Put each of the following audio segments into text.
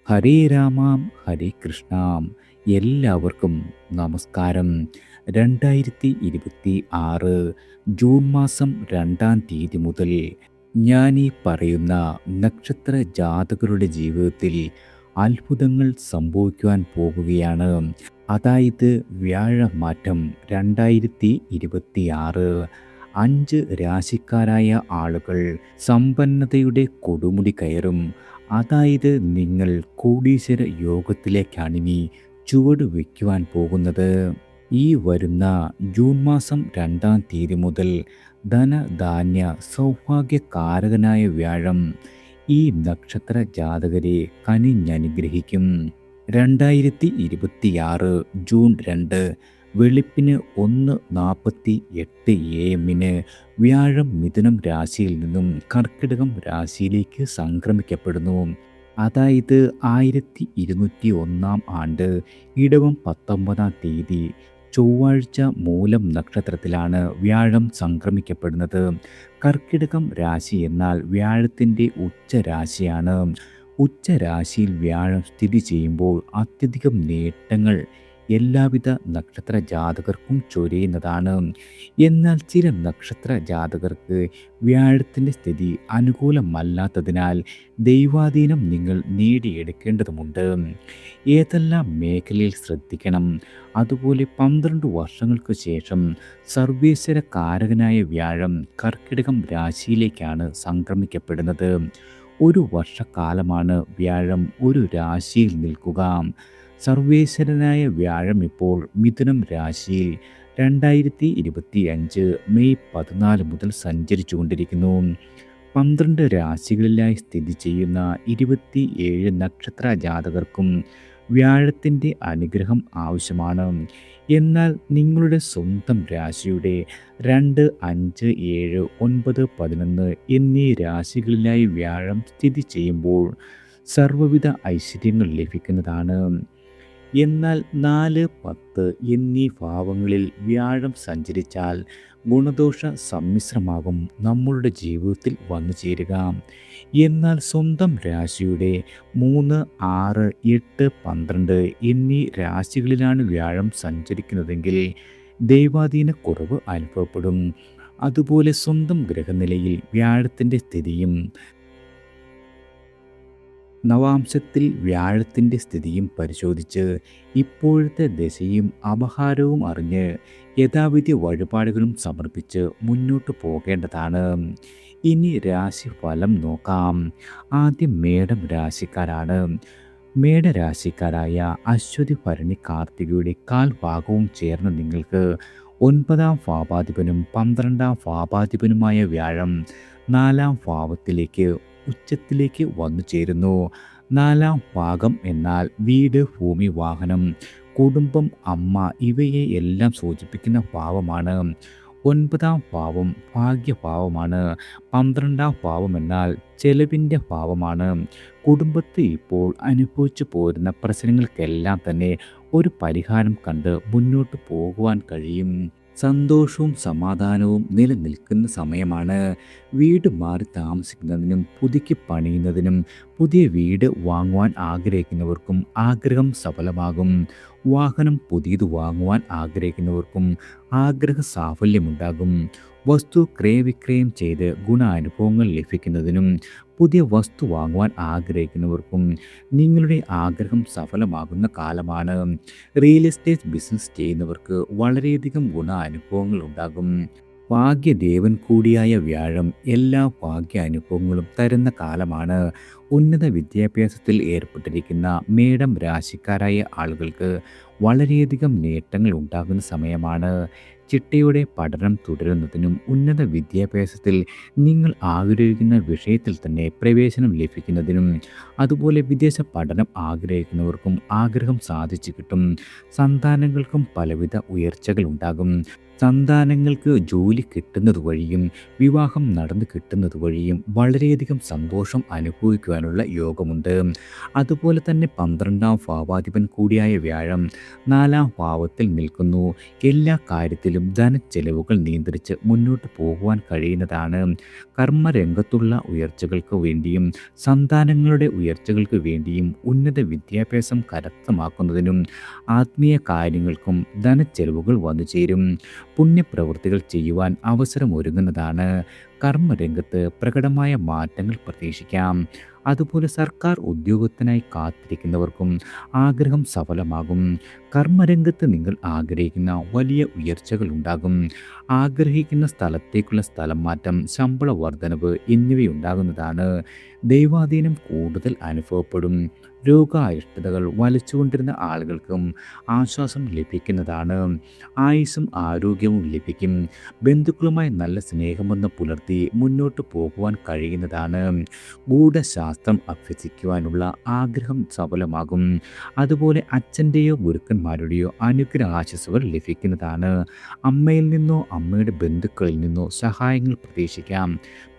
ഹരേ രാമാം ഹരേ കൃഷ്ണാം. എല്ലാവർക്കും നമസ്കാരം. 2026 ജൂൺ മാസം 2-ാം തീയതി മുതൽ ഞാൻ ഈ പറയുന്ന നക്ഷത്ര ജാതകരുടെ ജീവിതത്തിൽ അത്ഭുതങ്ങൾ സംഭവിക്കുവാൻ പോകുകയാണ്. അതായത് വ്യാഴമാറ്റം 2026. 5 രാശിക്കാരായ ആളുകൾ സമ്പന്നതയുടെ കൊടുമുടി കയറും. അതായത് നിങ്ങൾ കോടീശ്വര യോഗത്തിലേക്കാണിനി ചുവട് വയ്ക്കുവാൻ പോകുന്നത്. ഈ വരുന്ന ജൂൺ മാസം 2-ാം തീയതി മുതൽ ധനധാന്യ സൗഭാഗ്യകാരകനായ വ്യാഴം ഈ നക്ഷത്ര ജാതകരെ കനിഞ്ഞനുഗ്രഹിക്കും. 2026 ജൂൺ 2 വെളുപ്പിന് 1:48 AM വ്യാഴം മിഥുനം രാശിയിൽ നിന്നും കർക്കിടകം രാശിയിലേക്ക് സംക്രമിക്കപ്പെടുന്നു. അതായത് 1201 ആണ്ട് ഇടവം 19-ാം തീയതി ചൊവ്വാഴ്ച മൂലം നക്ഷത്രത്തിലാണ് വ്യാഴം സംക്രമിക്കപ്പെടുന്നത്. കർക്കിടകം രാശി എന്നാൽ വ്യാഴത്തിൻ്റെ ഉച്ചരാശിയാണ്. ഉച്ചരാശിയിൽ വ്യാഴം സ്ഥിതി ചെയ്യുമ്പോൾ അത്യധികം നേട്ടങ്ങൾ എല്ലാവിധ നക്ഷത്ര ജാതകർക്കും ചൊരിയുന്നതാണ്. എന്നാൽ ചില നക്ഷത്ര ജാതകർക്ക് വ്യാഴത്തിൻ്റെ സ്ഥിതി അനുകൂലമല്ലാത്തതിനാൽ ദൈവാധീനം നിങ്ങൾ നേടിയെടുക്കേണ്ടതുണ്ട്. ഏതെല്ലാം മേഖലയിൽ ശ്രദ്ധിക്കണം? അതുപോലെ 12 വർഷങ്ങൾക്ക് ശേഷം സർവേശ്വര കാരകനായ വ്യാഴം കർക്കിടകം രാശിയിലേക്കാണ് സംക്രമിക്കപ്പെടുന്നത്. ഒരു വർഷക്കാലമാണ് വ്യാഴം ഒരു രാശിയിൽ നിൽക്കുക. സർവേശ്വരനായ വ്യാഴം ഇപ്പോൾ മിഥുനം രാശിയിൽ 2025 മെയ് 14 മുതൽ സഞ്ചരിച്ചു കൊണ്ടിരിക്കുന്നു. 12 രാശികളിലായി സ്ഥിതി ചെയ്യുന്ന 27 നക്ഷത്ര ജാതകർക്കും വ്യാഴത്തിൻ്റെ അനുഗ്രഹം ആവശ്യമാണ്. എന്നാൽ നിങ്ങളുടെ സ്വന്തം രാശിയുടെ 2, 5, 7, 9, 11 എന്നീ രാശികളിലായി വ്യാഴം സ്ഥിതി ചെയ്യുമ്പോൾ സർവ്വവിധ ഐശ്വര്യങ്ങൾ ലഭിക്കുന്നതാണ്. എന്നാൽ 4, 10 എന്നീ ഭാവങ്ങളിൽ വ്യാഴം സഞ്ചരിച്ചാൽ ഗുണദോഷ സമ്മിശ്രമാകും നമ്മളുടെ ജീവിതത്തിൽ വന്നു ചേരുക. എന്നാൽ സ്വന്തം രാശിയുടെ 3, 6, 8, 12 എന്നീ രാശികളിലാണ് വ്യാഴം സഞ്ചരിക്കുന്നതെങ്കിൽ ദൈവാധീന കുറവ് അനുഭവപ്പെടും. അതുപോലെ സ്വന്തം ഗ്രഹനിലയിൽ വ്യാഴത്തിൻ്റെ സ്ഥിതിയും നവാംശത്തിൽ വ്യാഴത്തിൻ്റെ സ്ഥിതിയും പരിശോധിച്ച് ഇപ്പോഴത്തെ ദശയും അപഹാരവും അറിഞ്ഞ് യഥാവിധി വഴിപാടുകളും സമർപ്പിച്ച് മുന്നോട്ട് പോകേണ്ടതാണ്. ഇനി രാശിഫലം നോക്കാം. ആദ്യം മേടം രാശിക്കാരാണ്. മേടരാശിക്കാരായ അശ്വതി ഭരണി കാർത്തികയുടെ കാൽഭാഗവും ചേർന്ന് നിങ്ങൾക്ക് 9-ാം ഭാവാധിപനും 12-ാം ഭാവാധിപനുമായ വ്യാഴം 4-ാം ഭാവത്തിലേക്ക് ഉച്ചത്തിലേക്ക് വന്നു ചേരുന്നു. 4-ാം ഭാഗം എന്നാൽ വീട്, ഭൂമി, വാഹനം, കുടുംബം, അമ്മ ഇവയെ എല്ലാം സൂചിപ്പിക്കുന്ന ഭാവമാണ്. 9-ാം ഭാവം ഭാഗ്യഭാവമാണ്. 12-ാം ഭാവം എന്നാൽ ചെലവിൻ്റെ ഭാവമാണ്. കുടുംബത്തിൽ ഇപ്പോൾ അനുഭവിച്ചു പോരുന്ന പ്രശ്നങ്ങൾക്കെല്ലാം തന്നെ ഒരു പരിഹാരം കണ്ട് മുന്നോട്ട് പോകുവാൻ കഴിയും. സന്തോഷവും സമാധാനവും നിലനിൽക്കുന്ന സമയമാണ്. വീട് മാറി താമസിക്കുന്നതിനും പുതുക്കി പണിയുന്നതിനും പുതിയ വീട് വാങ്ങുവാൻ ആഗ്രഹിക്കുന്നവർക്കും ആഗ്രഹം സഫലമാകും. വാഹനം പുതിയത് വാങ്ങുവാൻ ആഗ്രഹിക്കുന്നവർക്കും ആഗ്രഹ സാഫല്യമുണ്ടാകും. വസ്തു ക്രയവിക്രയം ചെയ്ത് ഗുണാനുഭവങ്ങൾ ലഭിക്കുന്നതിനും പുതിയ വസ്തു വാങ്ങുവാൻ ആഗ്രഹിക്കുന്നവർക്കും നിങ്ങളുടെ ആഗ്രഹം സഫലമാകുന്ന കാലമാണ്. റിയൽ എസ്റ്റേറ്റ് ബിസിനസ് ചെയ്യുന്നവർക്ക് വളരെയധികം ഗുണാനുഭവങ്ങൾ ഉണ്ടാകും. ഭാഗ്യദേവൻ കൂടിയായ വ്യാഴം എല്ലാ ഭാഗ്യ അനുഭവങ്ങളും തരുന്ന കാലമാണ്. ഉന്നത വിദ്യാഭ്യാസത്തിൽ ഏർപ്പെട്ടിരിക്കുന്ന മേടം രാശിക്കാരായ ആളുകൾക്ക് വളരെയധികം നേട്ടങ്ങൾ ഉണ്ടാകുന്ന സമയമാണ്. ചിട്ടയോടെ പഠനം തുടരുന്നതിനും ഉന്നത വിദ്യാഭ്യാസത്തിൽ നിങ്ങൾ ആഗ്രഹിക്കുന്ന വിഷയത്തിൽ തന്നെ പ്രവേശനം ലഭിക്കുന്നതിനും അതുപോലെ വിദേശ പഠനം ആഗ്രഹിക്കുന്നവർക്കും ആഗ്രഹം സാധിച്ചു കിട്ടും. സന്താനങ്ങൾക്കും പലവിധ ഉയർച്ചകൾ ഉണ്ടാകും. സന്താനങ്ങൾക്ക് ജോലി കിട്ടുന്നത് വഴിയും വിവാഹം നടന്നു കിട്ടുന്നത് വഴിയും വളരെയധികം സന്തോഷം അനുഭവിക്കുവാനുള്ള യോഗമുണ്ട്. അതുപോലെ തന്നെ 12-ാം ഭാവാധിപൻ കൂടിയായ വ്യാഴം 4-ാം ഭാവത്തിൽ നിൽക്കുന്നു. എല്ലാ കാര്യത്തിലും എങ്ങനെയെങ്കിലും ധനച്ചെലവുകൾ നിയന്ത്രിച്ച് മുന്നോട്ട് പോകുവാൻ കഴിയുന്നതാണ്. കർമ്മരംഗത്തുള്ള ഉയർച്ചകൾക്ക് വേണ്ടിയും സന്താനങ്ങളുടെ ഉയർച്ചകൾക്ക് വേണ്ടിയും ഉന്നത വിദ്യാഭ്യാസം കരസ്ഥമാക്കുന്നതിനും ആത്മീയ കാര്യങ്ങൾക്കും ധനച്ചെലവുകൾ വന്നു ചേരും. പുണ്യപ്രവൃത്തികൾ ചെയ്യുവാൻ അവസരമൊരുങ്ങുന്നതാണ്. കർമ്മരംഗത്ത് പ്രകടമായ മാറ്റങ്ങൾ പ്രതീക്ഷിക്കാം. അതുപോലെ സർക്കാർ ഉദ്യോഗത്തിനായി കാത്തിരിക്കുന്നവർക്കും ആഗ്രഹം സഫലമാകും. കർമ്മരംഗത്ത് നിങ്ങൾ ആഗ്രഹിക്കുന്ന വലിയ ഉയർച്ചകൾ ഉണ്ടാകും. ആഗ്രഹിക്കുന്ന സ്ഥലത്തേക്കുള്ള സ്ഥലം മാറ്റം, ശമ്പള വർധനവ് എന്നിവയുണ്ടാകുന്നതാണ്. ദൈവാധീനം കൂടുതൽ അനുഭവപ്പെടും. രോഗാരിഷ്ടതകൾ വലച്ചുകൊണ്ടിരുന്ന ആളുകൾക്കും ആശ്വാസം ലഭിക്കുന്നതാണ്. ആയുസ്സും ആരോഗ്യവും ലഭിക്കും. ബന്ധുക്കളുമായി നല്ല സ്നേഹബന്ധം പുലർത്തി മുന്നോട്ട് പോകുവാൻ കഴിയുന്നതാണ്. ഗൂഢശാസ്ത്രം അഭ്യസിക്കുവാനുള്ള ആഗ്രഹം സഫലമാകും. അതുപോലെ അച്ഛൻ്റെയോ ഗുരുക്കന്മാരുടെയോ അനുഗ്രഹ ആശസ്സുകൾ ലഭിക്കുന്നതാണ്. അമ്മയിൽ നിന്നോ അമ്മയുടെ ബന്ധുക്കളിൽ നിന്നോ സഹായങ്ങൾ പ്രതീക്ഷിക്കാം.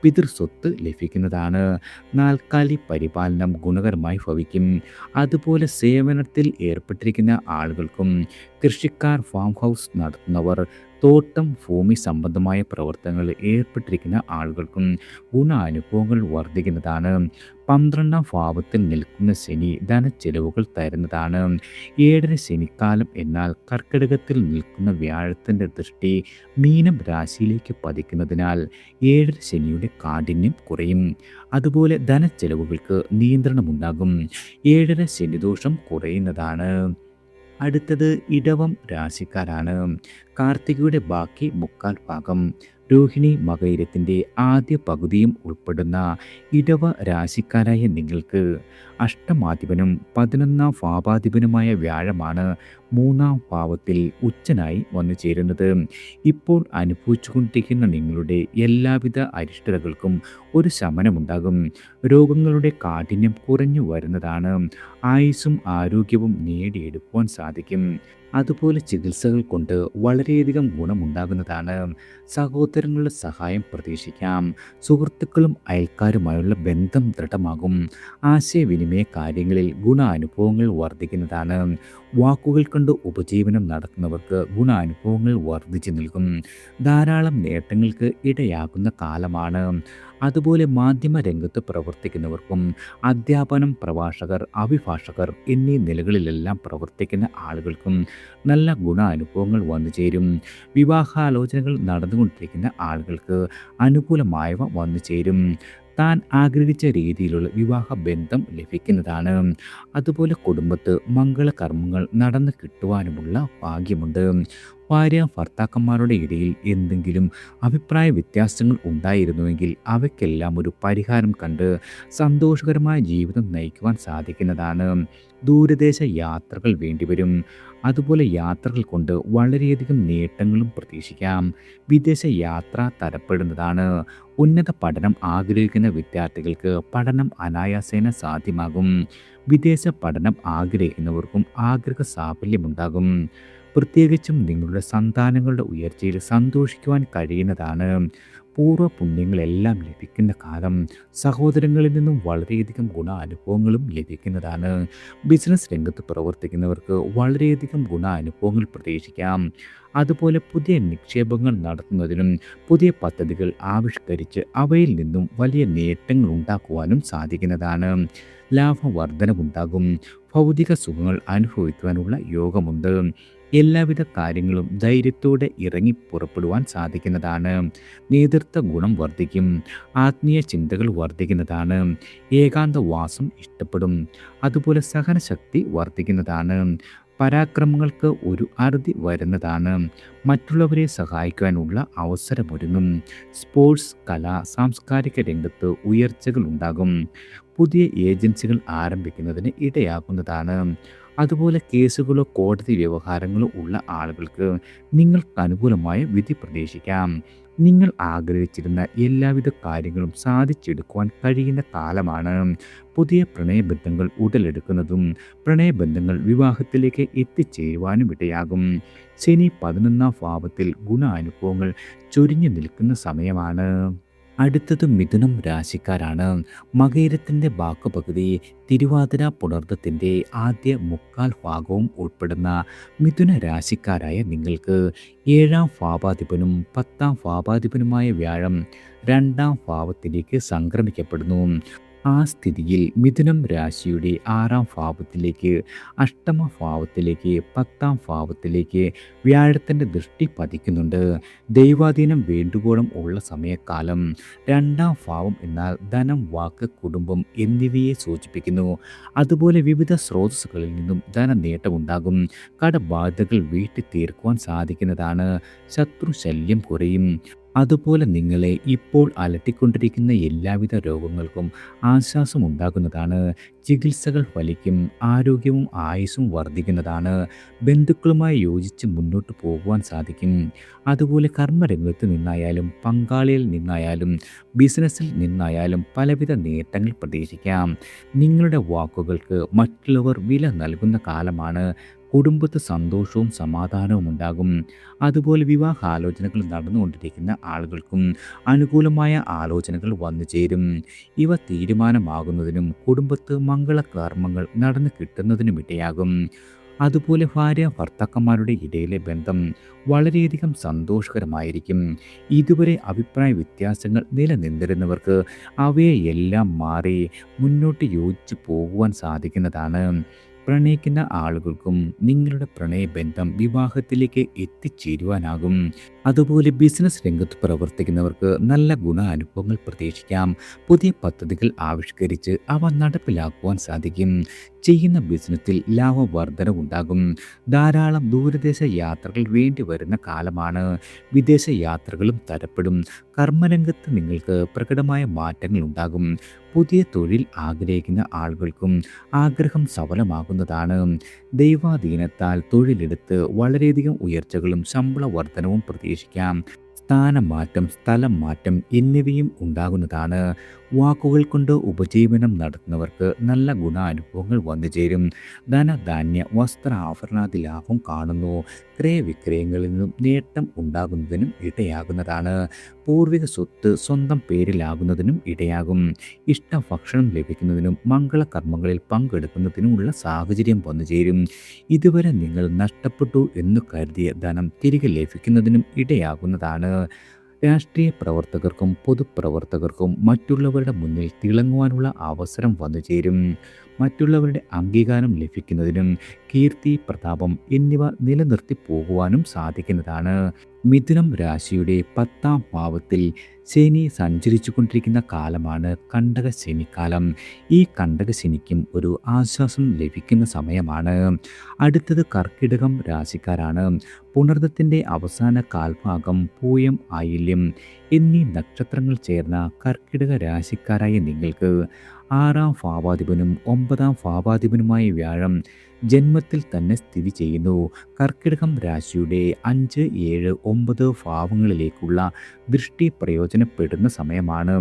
പിതൃസ്വത്ത് ലഭിക്കുന്നതാണ്. നാൽക്കാലി പരിപാലനം ഗുണകരമായി ഭവിക്കും. അതുപോലെ സേവനത്തിൽ ഏർപ്പെട്ടിരിക്കുന്ന ആളുകൾക്കും കൃഷിക്കാർ, ഫാം ഹൗസ് നടത്തുന്നവർ, തോട്ടം, ഭൂമി സംബന്ധമായ പ്രവർത്തനങ്ങളിൽ ഏർപ്പെട്ടിരിക്കുന്ന ആളുകൾക്കും ഗുണാനുഭവങ്ങൾ വർദ്ധിക്കുന്നതാണ്. 12ാം ഭാവത്തിൽ നിൽക്കുന്ന ശനി ധനച്ചെലവുകൾ തരുന്നതാണ്. 7ര ശനിക്കാലം എന്നാൽ കർക്കിടകത്തിൽ നിൽക്കുന്ന വ്യാഴത്തിൻ്റെ ദൃഷ്ടി മീനം രാശിയിലേക്ക് പതിക്കുന്നതിനാൽ 7ര ശനിയുടെ കാഠിന്യം കുറയും. അതുപോലെ ധനച്ചെലവുകൾക്ക് നിയന്ത്രണമുണ്ടാകും. 7ര ശനിദോഷം കുറയുന്നതാണ്. അടുത്തത് ഇടവം രാശിക്കാരാണ്. കാർത്തികയുടെ ബാക്കി മുക്കാൽ ഭാഗം, രോഹിണി മകയിരത്തിൻ്റെ ആദ്യ പകുതിയും ഉൾപ്പെടുന്ന ഇടവ രാശിക്കാരായ നിങ്ങൾക്ക് അഷ്ടമാധിപനും 11ാം ഭാവാധിപനുമായ വ്യാഴമാണ് 3ാം ഭാവത്തിൽ ഉച്ചനായി വന്നു ചേരുന്നത്. ഇപ്പോൾ അനുഭവിച്ചുകൊണ്ടിരിക്കുന്ന നിങ്ങളുടെ എല്ലാവിധ അരിഷ്ടതകൾക്കും ഒരു ശമനമുണ്ടാകും. രോഗങ്ങളുടെ കാഠിന്യം കുറഞ്ഞു വരുന്നതാണ്. ആയുസ്സും ആരോഗ്യവും നേടിയെടുക്കുവാൻ സാധിക്കും. അതുപോലെ ചികിത്സകൾ കൊണ്ട് വളരെയധികം ഗുണമുണ്ടാകുന്നതാണ്. സഹോദരങ്ങളുടെ സഹായം പ്രതീക്ഷിക്കാം. സുഹൃത്തുക്കളും അയൽക്കാരുമായുള്ള ബന്ധം ദൃഢമാകും. ആശയവിനിമയ കാര്യങ്ങളിൽ ഗുണാനുഭവങ്ങൾ വർദ്ധിക്കുന്നതാണ്. വാക്കുകൾ കൊണ്ട് ഉപജീവനം നടത്തുന്നവർക്ക് ഗുണാനുഭവങ്ങൾ വർദ്ധിച്ചു നിൽക്കും. ധാരാളം നേട്ടങ്ങൾക്ക് ഇടയാകുന്ന കാലമാണ്. അതുപോലെ മാധ്യമ രംഗത്ത് പ്രവർത്തിക്കുന്നവർക്കും അധ്യാപനം, പ്രഭാഷകർ, അഭിഭാഷകർ എന്നീ നിലകളിലെല്ലാം പ്രവർത്തിക്കുന്ന ആളുകൾക്കും നല്ല ഗുണാനുഭവങ്ങൾ വന്നു ചേരും. വിവാഹാലോചനകൾ നടന്നുകൊണ്ടിരിക്കുന്ന ആളുകൾക്ക് അനുകൂലമായവ വന്നു ചേരും. താൻ ആഗ്രഹിച്ച രീതിയിലുള്ള വിവാഹ ബന്ധം ലഭിക്കുന്നതാണ്. അതുപോലെ കുടുംബത്ത് മംഗളകർമ്മങ്ങൾ നടന്നു കിട്ടുവാനുമുള്ള ഭാഗ്യമുണ്ട്. ഭാര്യ ഭർത്താക്കന്മാരുടെ ഇടയിൽ എന്തെങ്കിലും അഭിപ്രായ വ്യത്യാസങ്ങൾ ഉണ്ടായിരുന്നുവെങ്കിൽ അവയ്ക്കെല്ലാം ഒരു പരിഹാരം കണ്ട് സന്തോഷകരമായ ജീവിതം നയിക്കുവാൻ സാധിക്കുന്നതാണ്. ദൂരദേശ യാത്രകൾ വേണ്ടിവരും. അതുപോലെ യാത്രകൾ കൊണ്ട് വളരെയധികം നേട്ടങ്ങളും പ്രതീക്ഷിക്കാം. വിദേശ യാത്ര തരപ്പെടുന്നതാണ്. ഉന്നത പഠനം ആഗ്രഹിക്കുന്ന വിദ്യാർത്ഥികൾക്ക് പഠനം അനായാസേന സാധ്യമാകും. വിദേശ പഠനം ആഗ്രഹിക്കുന്നവർക്കും ആഗ്രഹ സാഫല്യമുണ്ടാകും. പ്രത്യേകിച്ചും നിങ്ങളുടെ സന്താനങ്ങളുടെ ഉയർച്ചയിൽ സന്തോഷിക്കുവാൻ കഴിയുന്നതാണ്. പൂർവ്വ പുണ്യങ്ങളെല്ലാം ലഭിക്കുന്ന കാലം. സഹോദരങ്ങളിൽ നിന്നും വളരെയധികം ഗുണാനുഭവങ്ങളും ലഭിക്കുന്നതാണ്. ബിസിനസ് രംഗത്ത് പ്രവർത്തിക്കുന്നവർക്ക് വളരെയധികം ഗുണാനുഭവങ്ങൾ പ്രതീക്ഷിക്കാം. അതുപോലെ പുതിയ നിക്ഷേപങ്ങൾ നടത്തുന്നതിനും പുതിയ പദ്ധതികൾ ആവിഷ്കരിച്ച് അവയിൽ നിന്നും വലിയ നേട്ടങ്ങൾ ഉണ്ടാക്കുവാനും സാധിക്കുന്നതാണ്. ലാഭവർധനവുണ്ടാകും. ഭൗതിക സുഖങ്ങൾ അനുഭവിക്കുവാനുള്ള യോഗമുണ്ട്. എല്ലാവിധ കാര്യങ്ങളും ധൈര്യത്തോടെ ഇറങ്ങി പുറപ്പെടുവാൻ സാധിക്കുന്നതാണ്. നേതൃത്വ ഗുണം വർദ്ധിക്കും. ആത്മീയ ചിന്തകൾ വർദ്ധിക്കുന്നതാണ്. ഏകാന്തവാസം ഇഷ്ടപ്പെടും. അതുപോലെ സഹനശക്തി വർദ്ധിക്കുന്നതാണ്. പരാക്രമങ്ങൾക്ക് ഒരു അറുതി വരുന്നതാണ്. മറ്റുള്ളവരെ സഹായിക്കുവാനുള്ള അവസരമൊരുങ്ങും. സ്പോർട്സ്, കല, സാംസ്കാരിക രംഗത്ത് ഉയർച്ചകൾ ഉണ്ടാകും. പുതിയ ഏജൻസികൾ ആരംഭിക്കുന്നതിന് ഇടയാകുന്നതാണ്. അതുപോലെ കേസുകളോ കോടതി വ്യവഹാരങ്ങളോ ഉള്ള ആളുകൾക്ക് നിങ്ങൾക്ക് അനുകൂലമായ വിധി പ്രതീക്ഷിക്കാം. നിങ്ങൾ ആഗ്രഹിച്ചിരുന്ന എല്ലാവിധ കാര്യങ്ങളും സാധിച്ചെടുക്കുവാൻ കഴിയുന്ന കാലമാണ്. പുതിയ പ്രണയബന്ധങ്ങൾ ഉടലെടുക്കുന്നതും പ്രണയബന്ധങ്ങൾ വിവാഹത്തിലേക്ക് എത്തിച്ചേരുവാനും ഇടയാകും. ശനി 11ാം ഭാവത്തിൽ ഗുണാനുഭവങ്ങൾ ചൊരിഞ്ഞു നിൽക്കുന്ന സമയമാണ്. അടുത്തത് മിഥുനം രാശിക്കാരാണ്. മകയിരത്തിൻ്റെ ബാക്കുപകുതി തിരുവാതിര പുണർദത്തിൻ്റെ ആദ്യ മുക്കാൽ ഭാഗവും ഉൾപ്പെടുന്ന മിഥുന രാശിക്കാരായ നിങ്ങൾക്ക് ഏഴാം ഭാവാധിപനും 10ാം ഭാവാധിപനുമായ വ്യാഴം 2ാം ഭാവത്തിലേക്ക് സംക്രമിക്കപ്പെടുന്നു. ആ സ്ഥിതിയിൽ മിഥുനം രാശിയുടെ 6ാം ഭാവത്തിലേക്ക്, അഷ്ടമ ഭാവത്തിലേക്ക്, 10ാം ഭാവത്തിലേക്ക് വ്യാഴത്തിൻ്റെ ദൃഷ്ടി പതിക്കുന്നുണ്ട്. ദൈവാധീനം വേണ്ടുവോളം ഉള്ള സമയക്കാലം. 2ാം ഭാവം എന്നാൽ ധനം, വാക്ക്, കുടുംബം എന്നിവയെ സൂചിപ്പിക്കുന്നു. അതുപോലെ വിവിധ സ്രോതസ്സുകളിൽ നിന്നും ധനനേട്ടമുണ്ടാകും. കടബാധ്യതകൾ വീട്ടി തീർക്കുവാൻ സാധിക്കുന്നതാണ്. ശത്രുശല്യം കുറയും. അതുപോലെ നിങ്ങളെ ഇപ്പോൾ അലട്ടിക്കൊണ്ടിരിക്കുന്ന എല്ലാവിധ രോഗങ്ങൾക്കും ആശ്വാസമുണ്ടാകുന്നതാണ്. ചികിത്സകൾ ഫലിക്കും. ആരോഗ്യവും ആയുസ്സും വർദ്ധിക്കുന്നതാണ്. ബന്ധുക്കളുമായി യോജിച്ച് മുന്നോട്ട് പോകുവാൻ സാധിക്കും. അതുപോലെ കർമ്മരംഗത്ത് നിന്നായാലും, പങ്കാളിയിൽ നിന്നായാലും, ബിസിനസ്സിൽ നിന്നായാലും പലവിധ നേട്ടങ്ങൾ പ്രതീക്ഷിക്കാം. നിങ്ങളുടെ വാക്കുകൾക്ക് മറ്റുള്ളവർ വില നൽകുന്ന കാലമാണ്. കുടുംബത്ത് സന്തോഷവും സമാധാനവും ഉണ്ടാകും. അതുപോലെ വിവാഹാലോചനകൾ നടന്നുകൊണ്ടിരിക്കുന്ന ആളുകൾക്കും അനുകൂലമായ ആലോചനകൾ വന്നു ചേരും. ഇവ തീരുമാനമാകുന്നതിനും കുടുംബത്ത് മംഗളകർമ്മങ്ങൾ നടന്നു കിട്ടുന്നതിനും ഇടയാകും. അതുപോലെ ഭാര്യ ഭർത്താക്കന്മാരുടെ ഇടയിലെ ബന്ധം വളരെയധികം സന്തോഷകരമായിരിക്കും. ഇതുവരെ അഭിപ്രായ വ്യത്യാസങ്ങൾ നിലനിന്നിരുന്നവർക്ക് അവയെല്ലാം മാറി മുന്നോട്ട് യോജിച്ച് പോകുവാൻ സാധിക്കുന്നതാണ്. പ്രണയിക്കുന്ന ആളുകൾക്കും നിങ്ങളുടെ പ്രണയബന്ധം വിവാഹത്തിലേക്ക് എത്തിച്ചേരുവാനാകും. അതുപോലെ ബിസിനസ് രംഗത്ത് പ്രവർത്തിക്കുന്നവർക്ക് നല്ല ഗുണാനുഭവങ്ങൾ പ്രതീക്ഷിക്കാം. പുതിയ പദ്ധതികൾ ആവിഷ്കരിച്ച് അവ നടപ്പിലാക്കുവാൻ സാധിക്കും. ചെയ്യുന്ന ബിസിനസ്സിൽ ലാഭവർധനവുണ്ടാകും. ധാരാളം ദൂരദേശ യാത്രകൾ വേണ്ടി വരുന്ന കാലമാണ്. വിദേശ യാത്രകളും തരപ്പെടും. കർമ്മരംഗത്ത് നിങ്ങൾക്ക് പ്രകടമായ മാറ്റങ്ങൾ ഉണ്ടാകും. പുതിയ തൊഴിൽ ആഗ്രഹിക്കുന്ന ആളുകൾക്കും ആഗ്രഹം സഫലമാകുന്നതാണ്. ദൈവാധീനത്താൽ തൊഴിലെടുത്ത് വളരെയധികം ഉയർച്ചകളും ശമ്പള വർധനവും പ്രതീക്ഷിക്കാം. സ്ഥാനമാറ്റം, സ്ഥലം മാറ്റം എന്നിവയും ഉണ്ടാകുന്നതാണ്. വാക്കുകൾ കൊണ്ട് ഉപജീവനം നടത്തുന്നവർക്ക് നല്ല ഗുണാനുഭവങ്ങൾ വന്നു ചേരും. ധനധാന്യ വസ്ത്ര ആഭരണാദി ലാഭം കാണുന്നു. ക്രയവിക്രയങ്ങളിൽ നിന്നും നേട്ടം ഉണ്ടാകുന്നതിനും ഇടയാകുന്നതാണ്. പൂർവിക സ്വത്ത് സ്വന്തം പേരിലാകുന്നതിനും ഇടയാകും. ഇഷ്ടഭക്ഷണം ലഭിക്കുന്നതിനും മംഗളകർമ്മങ്ങളിൽ പങ്കെടുക്കുന്നതിനുമുള്ള സാഹചര്യം വന്നു ചേരും. ഇതുവരെ നിങ്ങൾ നഷ്ടപ്പെട്ടു എന്ന് കരുതിയ ധനം തിരികെ ലഭിക്കുന്നതിനും ഇടയാകുന്നതാണ്. രാഷ്ട്രീയ പ്രവർത്തകർക്കും പൊതുപ്രവർത്തകർക്കും മറ്റുള്ളവരുടെ മുന്നിൽ തിളങ്ങുവാനുള്ള അവസരം വന്നു ചേരും. മറ്റുള്ളവരുടെ അംഗീകാരം ലഭിക്കുന്നതിനും കീർത്തി, പ്രതാപം എന്നിവ നിലനിർത്തി പോകുവാനും സാധിക്കുന്നതാണ്. മിഥുനം രാശിയുടെ 10ാം ഭാവത്തിൽ ശനി സഞ്ചരിച്ചു കൊണ്ടിരിക്കുന്ന കാലമാണ് കണ്ടക ശനിക്കാലം. ഈ കണ്ടക ശനിക്കും ഒരു ആശ്വാസം ലഭിക്കുന്ന സമയമാണ്. അടുത്തത് കർക്കിടകം രാശിക്കാരാണ്. പുണർദത്തിൻ്റെ അവസാന കാൽഭാഗം, പൂയം, ആയില്യം എന്നീ നക്ഷത്രങ്ങൾ ചേർന്ന കർക്കിടക രാശിക്കാരായ നിങ്ങൾക്ക് 6ാം ഭാവാധിപനും 9ാം ഭാവാധിപനുമായ വ്യാഴം ജന്മത്തിൽ തന്നെ സ്ഥിതി ചെയ്യുന്നു. കർക്കിടകം രാശിയുടെ 5, 7, 9 ഭാവങ്ങളിലേക്കുള്ള ദൃഷ്ടി പ്രയോജനപ്പെടുന്ന സമയമാണ്.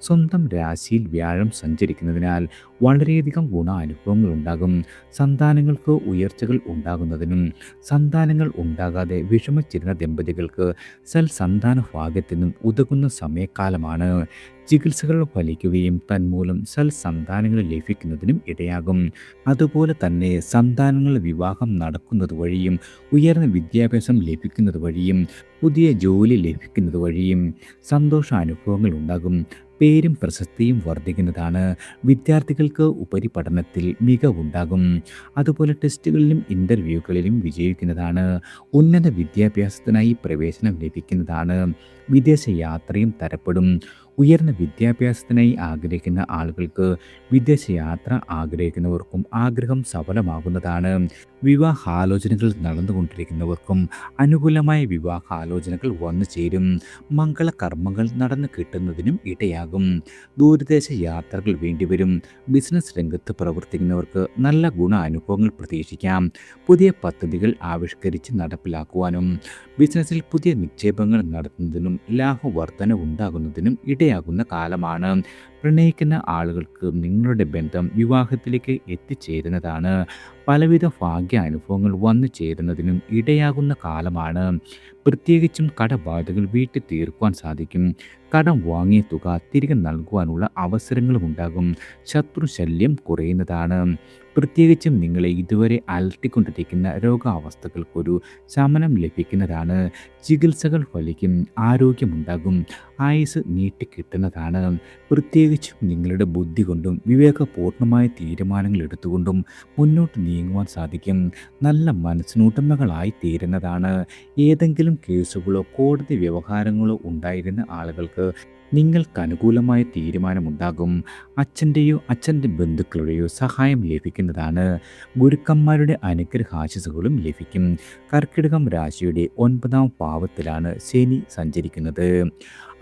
സ്വന്തം രാശിയിൽ വ്യാഴം സഞ്ചരിക്കുന്നതിനാൽ വളരെയധികം ഗുണാനുഭവങ്ങൾ ഉണ്ടാകും. സന്താനങ്ങൾക്ക് ഉയർച്ചകൾ ഉണ്ടാകുന്നതിനും സന്താനങ്ങൾ ഉണ്ടാകാതെ വിഷമിച്ചിരുന്ന ദമ്പതികൾക്ക് സൽസന്താന ഭാഗ്യത്തിനും ഉതകുന്ന സമയക്കാലമാണ്. ചികിത്സകൾ ഫലിക്കുകയും തന്മൂലം സൽസന്താനങ്ങൾ ലഭിക്കുന്നതിനും ഇടയാകും. അതുപോലെ തന്നെ സന്താനങ്ങളുടെ വിവാഹം നടക്കുന്നത് വഴിയും ഉയർന്ന വിദ്യാഭ്യാസം ലഭിക്കുന്നത് വഴിയും പുതിയ ജോലി ലഭിക്കുന്നത് വഴിയും സന്തോഷാനുഭവങ്ങൾ ഉണ്ടാകും. പേരും പ്രശസ്തിയും വർദ്ധിക്കുന്നതാണ്. വിദ്യാർത്ഥികൾക്ക് ഉപരിപഠനത്തിൽ മികവുണ്ടാകും. അതുപോലെ ടെസ്റ്റുകളിലും ഇൻ്റർവ്യൂകളിലും വിജയിക്കുന്നതാണ്. ഉന്നത വിദ്യാഭ്യാസത്തിനായി പ്രവേശനം ലഭിക്കുന്നതാണ്. വിദേശ യാത്രയും തരപ്പെടും. ഉയർന്ന വിദ്യാഭ്യാസത്തിനായി ആഗ്രഹിക്കുന്ന ആളുകൾക്ക് വിദേശയാത്ര ആഗ്രഹിക്കുന്നവർക്കും ആഗ്രഹം സഫലമാകുന്നതാണ്. വിവാഹാലോചനകൾ നടന്നുകൊണ്ടിരിക്കുന്നവർക്കും അനുകൂലമായ വിവാഹാലോചനകൾ വന്നു ചേരും. മംഗളകർമ്മങ്ങൾ നടന്നു കിട്ടുന്നതിനും ഇടയാകും. ദൂരദേശ യാത്രകൾ വേണ്ടിവരും. ബിസിനസ് രംഗത്ത് പ്രവർത്തിക്കുന്നവർക്ക് നല്ല ഗുണാനുഭവങ്ങൾ പ്രതീക്ഷിക്കാം. പുതിയ പദ്ധതികൾ ആവിഷ്കരിച്ച് നടപ്പിലാക്കുവാനും ബിസിനസ്സിൽ പുതിയ നിക്ഷേപങ്ങൾ നടത്തുന്നതിനും ലാഭവർധന ഉണ്ടാകുന്നതിനും ഇടയാകും. ഇടയാകുന്ന കാലമാണ്. പ്രണയിക്കുന്ന ആളുകൾക്ക് നിങ്ങളുടെ ബന്ധം വിവാഹത്തിലേക്ക് എത്തിച്ചേരുന്നതാണ്. പലവിധ ഭാഗ്യ അനുഭവങ്ങൾ വന്നു ചേരുന്നതിനും ഇടയാകുന്ന കാലമാണ്. പ്രത്യേകിച്ചും കടബാധകൾ വീട്ടി തീർക്കുവാൻ സാധിക്കും. കടം വാങ്ങിയ തുക തിരികെ നൽകുവാനുള്ള അവസരങ്ങളും ഉണ്ടാകും. ശത്രുശല്യം കുറയുന്നതാണ്. പ്രത്യേകിച്ചും നിങ്ങളെ ഇതുവരെ അലട്ടിക്കൊണ്ടിരിക്കുന്ന രോഗാവസ്ഥകൾക്കൊരു ശമനം ലഭിക്കുന്നതാണ്. ചികിത്സകൾ ഫലിക്കും. ആരോഗ്യമുണ്ടാകും. ആയുസ് നീട്ടിക്കിട്ടുന്നതാണ്. പ്രത്യേകിച്ചും നിങ്ങളുടെ ബുദ്ധി കൊണ്ടും വിവേകപൂർണമായ തീരുമാനങ്ങൾ എടുത്തുകൊണ്ടും മുന്നോട്ട് നീങ്ങുവാൻ സാധിക്കും. നല്ല മനസ്സിനുടമകളായി തീരുന്നതാണ്. ഏതെങ്കിലും കേസുകളോ കോടതി വ്യവഹാരങ്ങളോ ഉണ്ടായിരുന്ന ആളുകൾക്ക് നിങ്ങൾക്കനുകൂലമായ തീരുമാനമുണ്ടാകും. അച്ഛൻ്റെ ബന്ധുക്കളുടെയോ സഹായം ലഭിക്കുന്നതാണ്. ഗുരുക്കന്മാരുടെ അനുഗ്രഹാശിസുകളും ലഭിക്കും. കർക്കിടകം രാശിയുടെ 9ാം ഭാവത്തിലാണ് ശനി സഞ്ചരിക്കുന്നത്.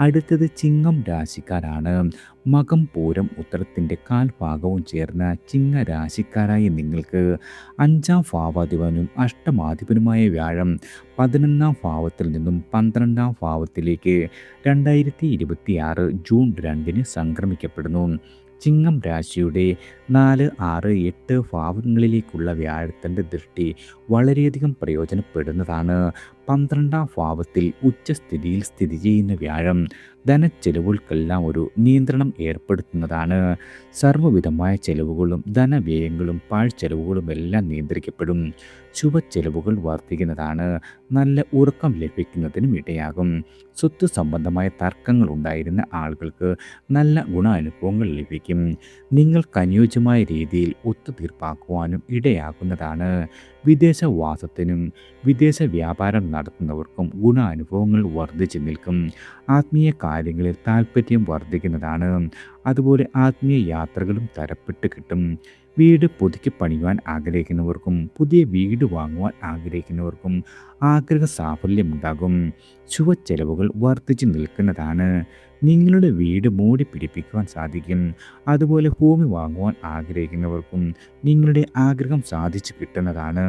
അടുത്തത് ചിങ്ങം രാശിക്കാരാണ്. മകം പൂരം ഉത്തരത്തിൻ്റെ കാൽഭാഗവും ചേർന്ന ചിങ്ങ രാശിക്കാരായ നിങ്ങൾക്ക് 5ാം ഭാവാധിപനും അഷ്ടമാധിപനുമായ വ്യാഴം 11ാം ഭാവത്തിൽ നിന്നും 12ാം ഭാവത്തിലേക്ക് 2026 ജൂൺ 2 സംക്രമിക്കപ്പെടുന്നു. ചിങ്ങം രാശിയുടെ 4, 6, 8 ഭാവങ്ങളിലേക്കുള്ള വ്യാഴത്തിൻ്റെ ദൃഷ്ടി വളരെയധികം പ്രയോജനപ്പെടുന്നതാണ്. 12ാം ഭാവത്തിൽ ഉച്ചസ്ഥിതിയിൽ സ്ഥിതി ചെയ്യുന്ന വ്യാഴം ധനച്ചെലവുകൾക്കെല്ലാം ഒരു നിയന്ത്രണം ഏർപ്പെടുത്തുന്നതാണ്. സർവ്വവിധമായ ചെലവുകളും ധനവ്യയങ്ങളും പാഴ്ചെലവുകളും എല്ലാം നിയന്ത്രിക്കപ്പെടും. ശുഭച്ചെലവുകൾ വർദ്ധിക്കുന്നതാണ്. നല്ല ഉറക്കം ലഭിക്കുന്നതിനും ഇടയാകും. സ്വത്ത് സംബന്ധമായ തർക്കങ്ങൾ ഉണ്ടായിരുന്ന ആളുകൾക്ക് നല്ല ഗുണാനുഭവങ്ങൾ ലഭിക്കും. നിങ്ങൾക്ക് അനുയോജ്യമായ രീതിയിൽ ഒത്തുതീർപ്പാക്കുവാനും ഇടയാകുന്നതാണ്. വിദേശവാസത്തിനും വിദേശ വ്യാപാരം നടത്തുന്നവർക്കും ഗുണാനുഭവങ്ങൾ വർദ്ധിച്ചു നിൽക്കും. ആത്മീയ കാര്യങ്ങളിൽ താല്പര്യം വർദ്ധിക്കുന്നതാണ്. അതുപോലെ ആത്മീയ യാത്രകളും തരപ്പെട്ട് കിട്ടും. വീട് പുതുക്കി പണിയുവാൻ ആഗ്രഹിക്കുന്നവർക്കും പുതിയ വീട് വാങ്ങുവാൻ ആഗ്രഹിക്കുന്നവർക്കും ആഗ്രഹ സാഫല്യമുണ്ടാകും. ശുഭച്ചെലവുകൾ വർദ്ധിച്ചു നിൽക്കുന്നതാണ്. നിങ്ങളുടെ വീട് മൂടി പിടിപ്പിക്കുവാൻ സാധിക്കും. അതുപോലെ ഭൂമി വാങ്ങുവാൻ ആഗ്രഹിക്കുന്നവർക്കും നിങ്ങളുടെ ആഗ്രഹം സാധിച്ചു കിട്ടുന്നതാണ്.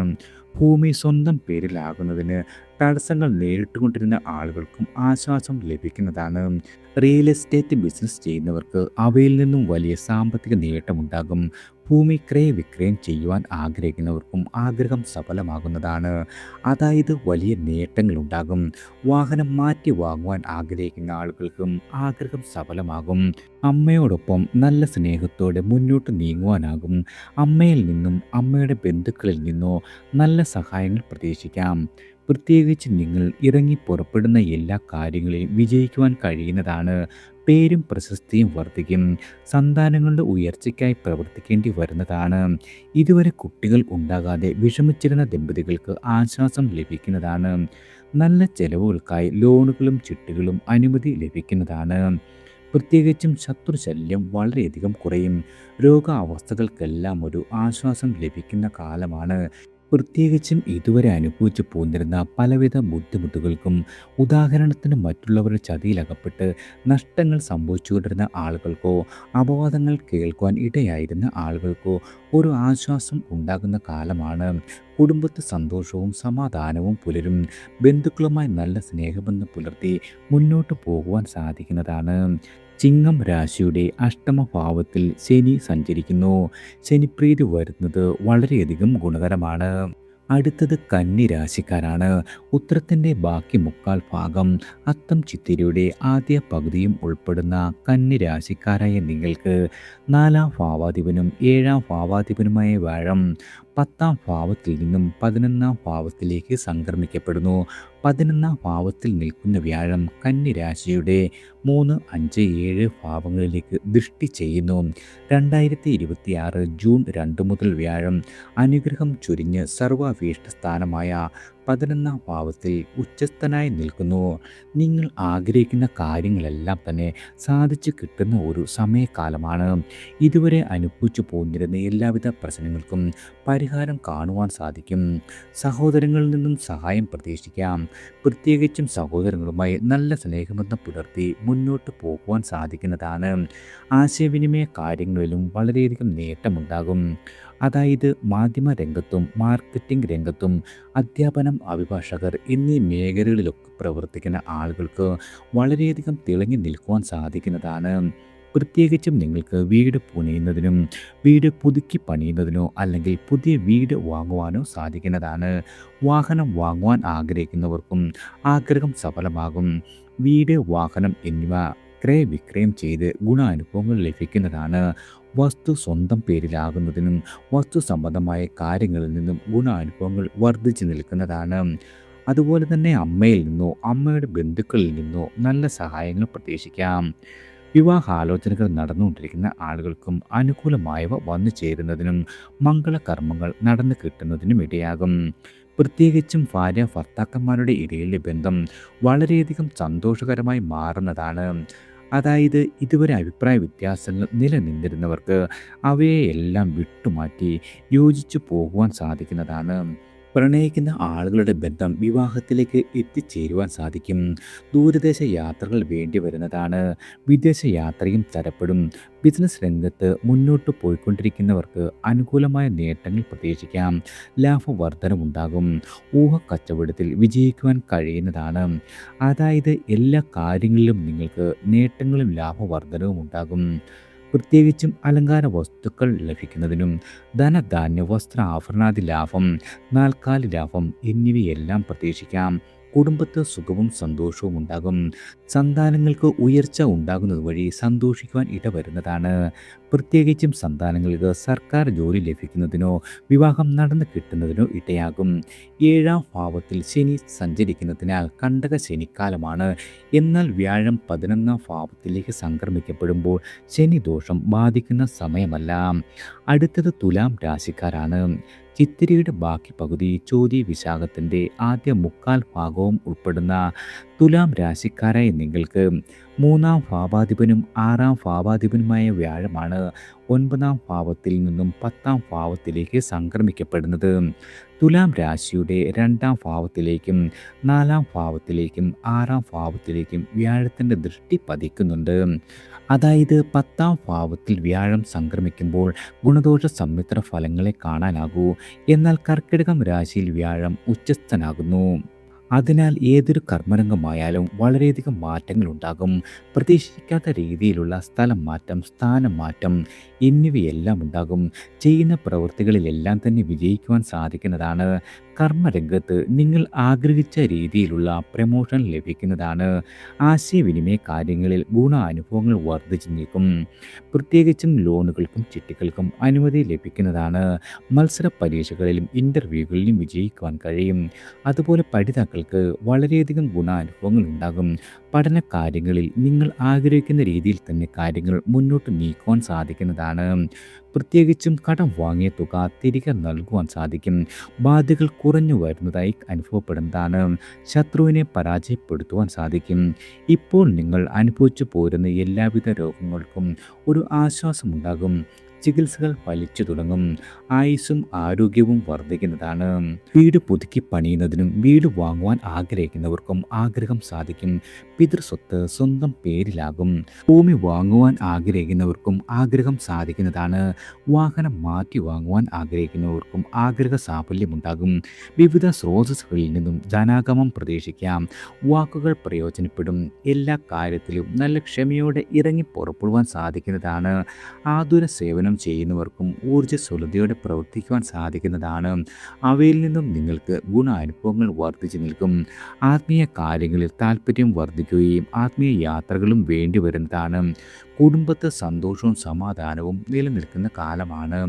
ഭൂമി സ്വന്തം പേരിലാകുന്നതിന് തടസ്സങ്ങൾ നേരിട്ടുകൊണ്ടിരുന്ന ആളുകൾക്കും ആശ്വാസം ലഭിക്കുന്നതാണ്. റിയൽ എസ്റ്റേറ്റ് ബിസിനസ് ചെയ്യുന്നവർക്ക് അവയിൽ നിന്നും വലിയ സാമ്പത്തിക നേട്ടമുണ്ടാകും. ഭൂമി ക്രയവിക്രയം ചെയ്യുവാൻ ആഗ്രഹിക്കുന്നവർക്കും ആഗ്രഹം സഫലമാകുന്നതാണ്. അതായത് വലിയ നേട്ടങ്ങളുണ്ടാകും. വാഹനം മാറ്റി വാങ്ങുവാൻ ആഗ്രഹിക്കുന്ന ആളുകൾക്കും ആഗ്രഹം സഫലമാകും. അമ്മയോടൊപ്പം നല്ല സ്നേഹത്തോടെ മുന്നോട്ട് നീങ്ങുവാനാകും. അമ്മയിൽ നിന്നും അമ്മയുടെ ബന്ധുക്കളിൽ നിന്നോ നല്ല സഹായങ്ങൾ പ്രതീക്ഷിക്കാം. പ്രത്യേകിച്ച് നിങ്ങൾ ഇറങ്ങി പുറപ്പെടുന്ന എല്ലാ കാര്യങ്ങളിലും വിജയിക്കുവാൻ കഴിയുന്നതാണ്. പേരും പ്രശസ്തിയും വർദ്ധിക്കും. സന്താനങ്ങളുടെ ഉയർച്ചയ്ക്കായി പ്രവർത്തിക്കേണ്ടി വരുന്നതാണ്. ഇതുവരെ കുട്ടികൾ ഉണ്ടാകാതെ വിഷമിച്ചിരുന്ന ദമ്പതികൾക്ക് ആശ്വാസം ലഭിക്കുന്നതാണ്. നല്ല ചെലവുകൾക്കായി ലോണുകളും ചിട്ടുകളും അനുമതി ലഭിക്കുന്നതാണ്. പ്രത്യേകിച്ചും ശത്രുശല്യം വളരെയധികം കുറയും. രോഗാവസ്ഥകൾക്കെല്ലാം ഒരു ആശ്വാസം ലഭിക്കുന്ന കാലമാണ്. പ്രത്യേകിച്ചും ഇതുവരെ അനുഭവിച്ചു പോന്നിരുന്ന പലവിധ ബുദ്ധിമുട്ടുകൾക്കും, ഉദാഹരണത്തിന് മറ്റുള്ളവരുടെ ചതിയിലകപ്പെട്ട് നഷ്ടങ്ങൾ സംഭവിച്ചുകൊണ്ടിരുന്ന ആളുകൾക്കോ അപവാദങ്ങൾ കേൾക്കുവാൻ ഇടയായിരുന്ന ആളുകൾക്കോ ഒരു ആശ്വാസം ഉണ്ടാകുന്ന കാലമാണ്. കുടുംബത്തിൽ സന്തോഷവും സമാധാനവും പുലരും. ബന്ധുക്കളുമായി നല്ല സ്നേഹബന്ധം പുലർത്തി മുന്നോട്ട് പോകുവാൻ സാധിക്കുന്നതാണ്. ചിങ്ങം രാശിയുടെ അഷ്ടമഭാവത്തിൽ ശനി സഞ്ചരിക്കുന്നു. ശനിപ്രീതി വരുന്നത് വളരെയധികം ഗുണകരമാണ്. അടുത്തത് കന്നി രാശിക്കാരാണ്. ഉത്തരത്തിൻ്റെ ബാക്കി മുക്കാൽ ഭാഗം, അത്തം ചിത്തിരയുടെ ആദ്യ പകുതിയും ഉൾപ്പെടുന്ന കന്നി രാശിക്കാരായ നിങ്ങൾക്ക് 4ാം ഭാവാധിപനും 7ാം ഭാവാധിപനുമായ വ്യാഴം 10ാം ഭാവത്തിൽ നിന്നും 11ാം ഭാവത്തിലേക്ക് സംക്രമിക്കപ്പെടുന്നു. 11ാം ഭാവത്തിൽ നിൽക്കുന്ന വ്യാഴം കന്നി രാശിയുടെ 3, 5, 7 ഭാവങ്ങളിലേക്ക് ദൃഷ്ടി ചെയ്യുന്നു. 2026 ജൂൺ 2 മുതൽ വ്യാഴം അനുഗ്രഹം ചൊരിഞ്ഞ് സർവാഭീഷ്ട സ്ഥാനമായ 11ാം ഭാവത്തിൽ ഉച്ചസ്ഥനായി നിൽക്കുന്നു. നിങ്ങൾ ആഗ്രഹിക്കുന്ന കാര്യങ്ങളെല്ലാം തന്നെ സാധിച്ചു കിട്ടുന്ന ഒരു സമയകാലമാണ്. ഇതുവരെ അനുഭവിച്ചു പോന്നിരുന്ന എല്ലാവിധ പ്രശ്നങ്ങൾക്കും പരിഹാരം കാണുവാൻ സാധിക്കും. സഹോദരങ്ങളിൽ നിന്നും സഹായം പ്രതീക്ഷിക്കാം. പ്രത്യേകിച്ചും സഹോദരങ്ങളുമായി നല്ല സ്നേഹബന്ധം പുലർത്തി മുന്നോട്ട് പോകുവാൻ സാധിക്കുന്നതാണ്. ആശയവിനിമയ കാര്യങ്ങളിലും വളരെയധികം നേട്ടമുണ്ടാകും. അതായത് മാധ്യമ രംഗത്തും മാർക്കറ്റിംഗ് രംഗത്തും അധ്യാപനം, അഭിഭാഷകർ എന്നീ മേഖലകളിലൊക്കെ പ്രവർത്തിക്കുന്ന ആളുകൾക്ക് വളരെയധികം തിളങ്ങി നിൽക്കുവാൻ സാധിക്കുന്നതാണ്. പ്രത്യേകിച്ചും നിങ്ങൾക്ക് വീട് പുനയുന്നതിനും വീട് പുതുക്കി പണിയുന്നതിനോ അല്ലെങ്കിൽ പുതിയ വീട് വാങ്ങുവാനോ സാധിക്കുന്നതാണ്. വാഹനം വാങ്ങുവാൻ ആഗ്രഹിക്കുന്നവർക്കും ആഗ്രഹം സഫലമാകും. വീട്, വാഹനം എന്നിവ ക്രയവിക്രയം ചെയ്ത് ഗുണാനുഭവങ്ങൾ ലഭിക്കുന്നതാണ്. വസ്തു സ്വന്തം പേരിലാകുന്നതിനും വസ്തു സംബന്ധമായ കാര്യങ്ങളിൽ നിന്നും ഗുണാനുഭവങ്ങൾ വർദ്ധിച്ചു നിൽക്കുന്നതാണ്. അതുപോലെ തന്നെ അമ്മയിൽ നിന്നോ അമ്മയുടെ ബന്ധുക്കളിൽ നിന്നോ നല്ല സഹായങ്ങൾ പ്രതീക്ഷിക്കാം. വിവാഹാലോചനകൾ നടന്നുകൊണ്ടിരിക്കുന്ന ആളുകൾക്കും അനുകൂലമായവ വന്നു ചേരുന്നതിനും മംഗളകർമ്മങ്ങൾ നടന്നു കിട്ടുന്നതിനും ഇടയാകും. പ്രത്യേകിച്ചും ഭാര്യ ഭർത്താക്കന്മാരുടെ ഇടയിലെ ബന്ധം വളരെയധികം സന്തോഷകരമായി മാറുന്നതാണ്. അതായത് ഇതുവരെ അഭിപ്രായ വ്യത്യാസങ്ങൾ നിലനിന്നിരുന്നവർക്ക് അവയെല്ലാം വിട്ടുമാറ്റി യോജിച്ചു പോകുവാൻ സാധിക്കുന്നതാണ്. പ്രണയിക്കുന്ന ആളുകളുടെ ബന്ധം വിവാഹത്തിലേക്ക് എത്തിച്ചേരുവാൻ സാധിക്കും. ദൂരദേശ യാത്രകൾ വേണ്ടി വരുന്നതാണ്. വിദേശ യാത്രയും തരപ്പെടും. ബിസിനസ് രംഗത്ത് മുന്നോട്ട് പോയിക്കൊണ്ടിരിക്കുന്നവർക്ക് അനുകൂലമായ നേട്ടങ്ങൾ പ്രതീക്ഷിക്കാം. ലാഭവർധനമുണ്ടാകും. ഊഹക്കച്ചവടത്തിൽ വിജയിക്കുവാൻ കഴിയുന്നതാണ്. അതായത് എല്ലാ കാര്യങ്ങളിലും നിങ്ങൾക്ക് നേട്ടങ്ങളും ലാഭവർധനവും ഉണ്ടാകും. പ്രത്യേകിച്ചും അലങ്കാര വസ്തുക്കൾ ലഭിക്കുന്നതിനും ധനധാന്യ വസ്ത്ര ആഭരണാദി ലാഭം, നാൽക്കാലി ലാഭം എന്നിവയെല്ലാം പ്രതീക്ഷിക്കാം. കുടുംബത്ത് സുഖവും സന്തോഷവും ഉണ്ടാകും. സന്താനങ്ങൾക്ക് ഉയർച്ച ഉണ്ടാകുന്നത് വഴി സന്തോഷിക്കുവാൻ ഇടവരുന്നതാണ്. പ്രത്യേകിച്ചും സന്താനങ്ങൾക്ക് സർക്കാർ ജോലി ലഭിക്കുന്നതിനോ വിവാഹം നടന്നു കിട്ടുന്നതിനോ ഇടയാകും. 7ാം ഭാവത്തിൽ ശനി സഞ്ചരിക്കുന്നതിനാൽ കണ്ടക ശനിക്കാലമാണ്. എന്നാൽ വ്യാഴം 11ാം ഭാവത്തിലേക്ക് സംക്രമിക്കപ്പെടുമ്പോൾ ശനി ദോഷം ബാധിക്കുന്ന സമയമല്ല. അടുത്തത് തുലാം രാശിക്കാരാണ്. ചിത്തിരയുടെ ബാക്കി പകുതി, ചോതി, വിശാഖത്തിൻ്റെ ആദ്യ മുക്കാൽ ഭാഗവും ഉൾപ്പെടുന്ന തുലാം രാശിക്കാരായ നിങ്ങൾക്ക് 3ാം ഭാവാധിപനും 6ാം ഭാവാധിപനുമായ വ്യാഴമാണ് 9ാം ഭാവത്തിൽ നിന്നും 10ാം ഭാവത്തിലേക്ക് സംക്രമിക്കപ്പെടുന്നത്. തുലാം രാശിയുടെ 2ാം ഭാവത്തിലേക്കും 4ാം ഭാവത്തിലേക്കും 6ാം ഭാവത്തിലേക്കും വ്യാഴത്തിൻ്റെ ദൃഷ്ടി പതിക്കുന്നുണ്ട്. അതായത് 10ാം ഭാവത്തിൽ വ്യാഴം സംക്രമിക്കുമ്പോൾ ഗുണദോഷ സമ്മിശ്ര ഫലങ്ങളെ കാണാനാകൂ. എന്നാൽ കർക്കിടകം രാശിയിൽ വ്യാഴം ഉച്ചസ്ഥനാകുന്നു. അതിനാൽ ഏതൊരു കർമ്മരംഗമായാലും വളരെയധികം മാറ്റങ്ങൾ ഉണ്ടാകും. പ്രതീക്ഷിക്കാത്ത രീതിയിലുള്ള സ്ഥലം മാറ്റം, സ്ഥാനം മാറ്റം എന്നിവയെല്ലാം ഉണ്ടാകും. ചെയ്യുന്ന പ്രവൃത്തികളിലെല്ലാം തന്നെ വിജയിക്കുവാൻ സാധിക്കുന്നതാണ്. കർമ്മരംഗത്ത് നിങ്ങൾ ആഗ്രഹിച്ച രീതിയിലുള്ള പ്രമോഷൻ ലഭിക്കുന്നതാണ്. ആശയവിനിമയ കാര്യങ്ങളിൽ ഗുണാനുഭവങ്ങൾ വർദ്ധിച്ചു നിൽക്കും. പ്രത്യേകിച്ചും ലോണുകൾക്കും ചിട്ടികൾക്കും അനുമതി ലഭിക്കുന്നതാണ്. മത്സര പരീക്ഷകളിലും ഇൻ്റർവ്യൂകളിലും വിജയിക്കുവാൻ കഴിയും. അതുപോലെ പഠിതാക്കൾക്ക് വളരെയധികം ഗുണാനുഭവങ്ങൾ ഉണ്ടാകും. പഠന കാര്യങ്ങളിൽ നിങ്ങൾ ആഗ്രഹിക്കുന്ന രീതിയിൽ തന്നെ കാര്യങ്ങൾ മുന്നോട്ട് നീക്കുവാൻ സാധിക്കുന്നതാണ്. പ്രത്യേകിച്ചും കടം വാങ്ങിയ തുക തിരികെ നൽകുവാൻ സാധിക്കും. ബാധ്യതകൾ കുറഞ്ഞു വരുന്നതായി അനുഭവപ്പെടുന്നതാണ്. ശത്രുവിനെ പരാജയപ്പെടുത്തുവാൻ സാധിക്കും. ഇപ്പോൾ നിങ്ങൾ അനുഭവിച്ചു പോരുന്ന എല്ലാവിധ രോഗങ്ങൾക്കും ഒരു ആശ്വാസമുണ്ടാകും. ചികിത്സകൾ ഫലിച്ചു തുടങ്ങും. ആയുസ്സും ആരോഗ്യവും വർദ്ധിക്കുന്നതാണ്. വീട് പുതുക്കി പണിയുന്നതിനും വീട് വാങ്ങുവാൻ ആഗ്രഹിക്കുന്നവർക്കും ആഗ്രഹം സാധിക്കും. പിതൃസ്വത്ത് സ്വന്തം പേരിലാകും. ഭൂമി വാങ്ങുവാൻ ആഗ്രഹിക്കുന്നവർക്കും ആഗ്രഹം സാധിക്കുന്നതാണ്. വാഹനം മാറ്റി വാങ്ങുവാൻ ആഗ്രഹിക്കുന്നവർക്കും ആഗ്രഹ സാഫല്യമുണ്ടാകും. വിവിധ സ്രോതസ്സുകളിൽ നിന്നും ധനാഗമം പ്രതീക്ഷിക്കാം. വാക്കുകൾ പ്രയോജനപ്പെടും. എല്ലാ കാര്യത്തിലും നല്ല ക്ഷമയോടെ ഇറങ്ങി പുറപ്പെടുവാൻ സാധിക്കുന്നതാണ്. ആതുര സേവനം ചെയ്യുന്നവർക്കും ഊർജ്ജസ്വലതയോടെ പ്രവർത്തിക്കുവാൻ സാധിക്കുന്നതാണ്. അവയിൽ നിന്നും നിങ്ങൾക്ക് ഗുണാനുഭവങ്ങൾ വർദ്ധിച്ചു നിൽക്കും. ആത്മീയ കാര്യങ്ങളിൽ താല്പര്യം വർദ്ധിക്കുകയും ആത്മീയ യാത്രകളും വേണ്ടി വരുന്നതാണ്. കുടുംബത്ത് സന്തോഷവും സമാധാനവും നിലനിൽക്കുന്ന കാലമാണ്.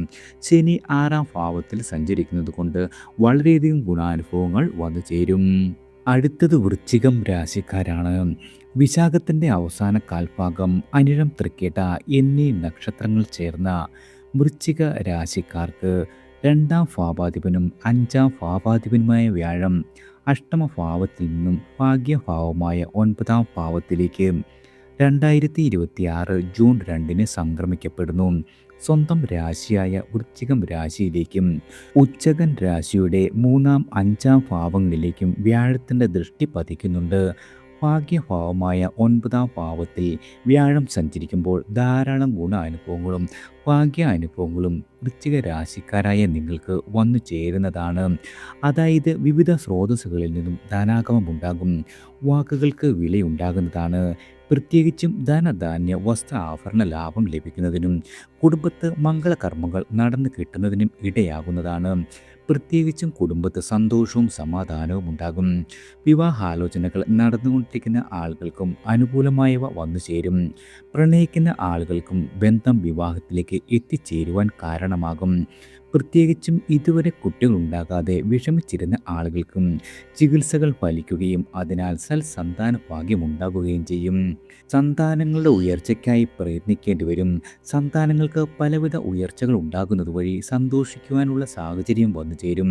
ശനി 6ാം ഭാവത്തിൽ സഞ്ചരിക്കുന്നത് കൊണ്ട് വളരെയധികം ഗുണാനുഭവങ്ങൾ വന്നു ചേരും. അടുത്തത് വൃശ്ചികം രാശിക്കാരാണ്. വിശാഖത്തിൻ്റെ അവസാന കാൽഭാഗം, അനിഴം, തൃക്കേട്ട എന്നീ നക്ഷത്രങ്ങൾ ചേർന്ന വൃശ്ചിക രാശിക്കാർക്ക് 2ാം ഭാവാധിപനും 5ാം ഭാവാധിപനുമായ വ്യാഴം അഷ്ടമഭാവത്തിൽ നിന്നും ഭാഗ്യഭാവമായ 9ാം ഭാവത്തിലേക്ക് 2026 ജൂൺ 2 സംക്രമിക്കപ്പെടുന്നു. സ്വന്തം രാശിയായ വൃശ്ചികം രാശിയിലേക്കും ഉച്ചകൻ രാശിയുടെ 3ാം 5ാം ഭാവങ്ങളിലേക്കും വ്യാഴത്തിൻ്റെ ദൃഷ്ടി പതിക്കുന്നുണ്ട്. ഭാഗ്യഭാവമായ 9ാം ഭാവത്തിൽ വ്യാഴം സഞ്ചരിക്കുമ്പോൾ ധാരാളം ഗുണാനുഭവങ്ങളും ഭാഗ്യാനുഭവങ്ങളും വൃശ്ചിക രാശിക്കാരായ നിങ്ങൾക്ക് വന്നു ചേരുന്നതാണ്. അതായത് വിവിധ സ്രോതസ്സുകളിൽ നിന്നും ധനാഗമമുണ്ടാകും, വാക്കുകൾക്ക് വിലയുണ്ടാകുന്നതാണ്. പ്രത്യേകിച്ചും ധനധാന്യ വസ്ത്ര ആഭരണ ലാഭം ലഭിക്കുന്നതിനും കുടുംബത്ത് മംഗളകർമ്മങ്ങൾ നടന്നു കിട്ടുന്നതിനും ഇടയാകുന്നതാണ്. പ്രത്യേകിച്ചും കുടുംബത്ത് സന്തോഷവും സമാധാനവും ഉണ്ടാകും. വിവാഹാലോചനകൾ നടന്നുകൊണ്ടിരിക്കുന്ന ആളുകൾക്കും അനുകൂലമായവ വന്നു ചേരും. പ്രണയിക്കുന്ന ആളുകൾക്കും ബന്ധം വിവാഹത്തിലേക്ക് എത്തിച്ചേരുവാൻ കാരണമാകും. പ്രത്യേകിച്ചും ഇതുവരെ കുട്ടികളുണ്ടാകാതെ വിഷമിച്ചിരുന്ന ആളുകൾക്കും ചികിത്സകൾ ഫലിക്കുകയും അതിനാൽ സൽസന്താന ഭാഗ്യമുണ്ടാകുകയും ചെയ്യും. സന്താനങ്ങളുടെ ഉയർച്ചയ്ക്കായി പ്രയത്നിക്കേണ്ടി വരും. സന്താനങ്ങൾക്ക് പലവിധ ഉയർച്ചകൾ ഉണ്ടാകുന്നത് വഴി സന്തോഷിക്കുവാനുള്ള സാഹചര്യം വന്നു ചേരും.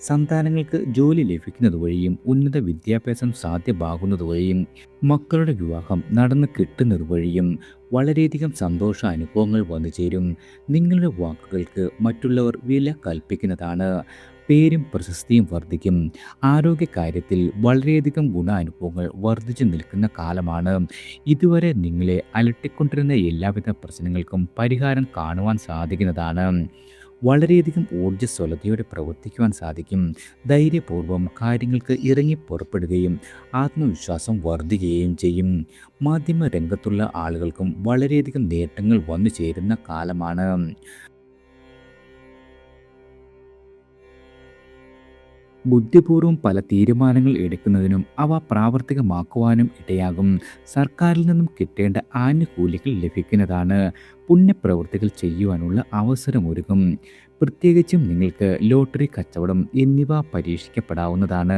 സന്താനങ്ങൾക്ക് ജോലി ലഭിക്കുന്നത് വഴിയും ഉന്നത വിദ്യാഭ്യാസം സാധ്യമാകുന്നത് വഴിയും മക്കളുടെ വിവാഹം നടന്നു കിട്ടുന്നത് വഴിയും വളരെയധികം സന്തോഷ അനുഭവങ്ങൾ വന്നു ചേരും. നിങ്ങളുടെ വാക്കുകൾക്ക് മറ്റുള്ളവർ വില കൽപ്പിക്കുന്നതാണ്. പേരും പ്രശസ്തിയും വർദ്ധിക്കും. ആരോഗ്യകാര്യത്തിൽ വളരെയധികം ഗുണാനുഭവങ്ങൾ വർദ്ധിച്ചു നിൽക്കുന്ന കാലമാണ്. ഇതുവരെ നിങ്ങളെ അലട്ടിക്കൊണ്ടിരുന്ന എല്ലാവിധ പ്രശ്നങ്ങൾക്കും പരിഹാരം കാണുവാൻ സാധിക്കുന്നതാണ്. വളരെയധികം ഊർജ്ജസ്വലതയോടെ പ്രവർത്തിക്കുവാൻ സാധിക്കും. ധൈര്യപൂർവ്വം കാര്യങ്ങൾക്ക് ഇറങ്ങി പുറപ്പെടുകയും ആത്മവിശ്വാസം വർദ്ധിക്കുകയും ചെയ്യും. മാധ്യമ രംഗത്തുള്ള ആളുകൾക്കും വളരെയധികം നേട്ടങ്ങൾ വന്നു ചേരുന്ന കാലമാണ്. ബുദ്ധിപൂർവ്വം പല തീരുമാനങ്ങൾ എടുക്കുന്നതിനും അവ പ്രാവർത്തികമാക്കുവാനും ഇടയാകും. സർക്കാരിൽ നിന്നും കിട്ടേണ്ട ആനുകൂല്യങ്ങൾ ലഭിക്കുന്നതാണ്. പുണ്യപ്രവൃത്തികൾ ചെയ്യുവാനുള്ള അവസരമൊരുക്കും. പ്രത്യേകിച്ചും നിങ്ങൾക്ക് ലോട്ടറി കച്ചവടം എന്നിവ പരീക്ഷിക്കപ്പെടാവുന്നതാണ്.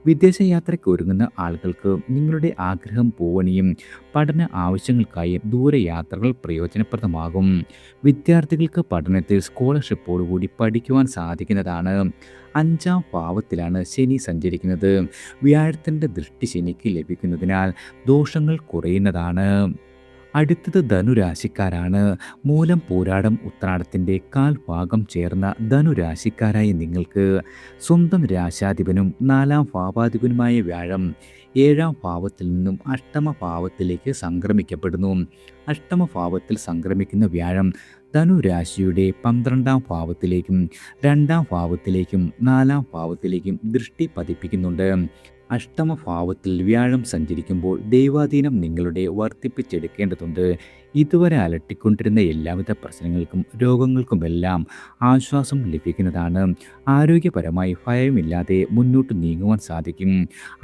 വിദേശയാത്രയ്ക്ക് ഒരുങ്ങുന്ന ആളുകൾക്ക് നിങ്ങളുടെ ആഗ്രഹം പൂവണിയും. പഠന ആവശ്യങ്ങൾക്കായി ദൂരയാത്രകൾ പ്രയോജനപ്രദമാകും. വിദ്യാർത്ഥികൾക്ക് പഠനത്തിൽ സ്കോളർഷിപ്പോടുകൂടി പഠിക്കുവാൻ സാധിക്കുന്നതാണ്. 5ാം ഭാവത്തിലാണ് ശനി സഞ്ചരിക്കുന്നത്. വ്യാഴത്തിൻ്റെ ദൃഷ്ടി ശനിക്ക് ലഭിക്കുന്നതിനാൽ ദോഷങ്ങൾ കുറയുന്നതാണ്. അടുത്തത് ധനുരാശിക്കാരാണ്. മൂലം പൂരാടം ഉത്രാടത്തിൻ്റെ കാൽഭാഗം ചേർന്ന ധനുരാശിക്കാരായ നിങ്ങൾക്ക് സ്വന്തം രാശാധിപനും 4ാം ഭാവാധിപനുമായ വ്യാഴം 7ാം ഭാവത്തിൽ നിന്നും അഷ്ടമ ഭാവത്തിലേക്ക് സംക്രമിക്കപ്പെടുന്നു. അഷ്ടമ ഭാവത്തിൽ സംക്രമിക്കുന്ന വ്യാഴം ധനുരാശിയുടെ 12ാം ഭാവത്തിലേക്കും 2ാം ഭാവത്തിലേക്കും 4ാം ഭാവത്തിലേക്കും ദൃഷ്ടി പതിപ്പിക്കുന്നുണ്ട്. അഷ്ടമ ഭാവത്തിൽ വ്യാഴം സഞ്ചരിക്കുമ്പോൾ ദൈവാധീനം നിങ്ങളുടെ വർദ്ധിപ്പിച്ചെടുക്കേണ്ടതുണ്ട്. ഇതുവരെ അലട്ടിക്കൊണ്ടിരുന്ന എല്ലാവിധ പ്രശ്നങ്ങൾക്കും രോഗങ്ങൾക്കുമെല്ലാം ആശ്വാസം ലഭിക്കുന്നതാണ്. ആരോഗ്യപരമായി ഭയമില്ലാതെ മുന്നോട്ട് നീങ്ങുവാൻ സാധിക്കും.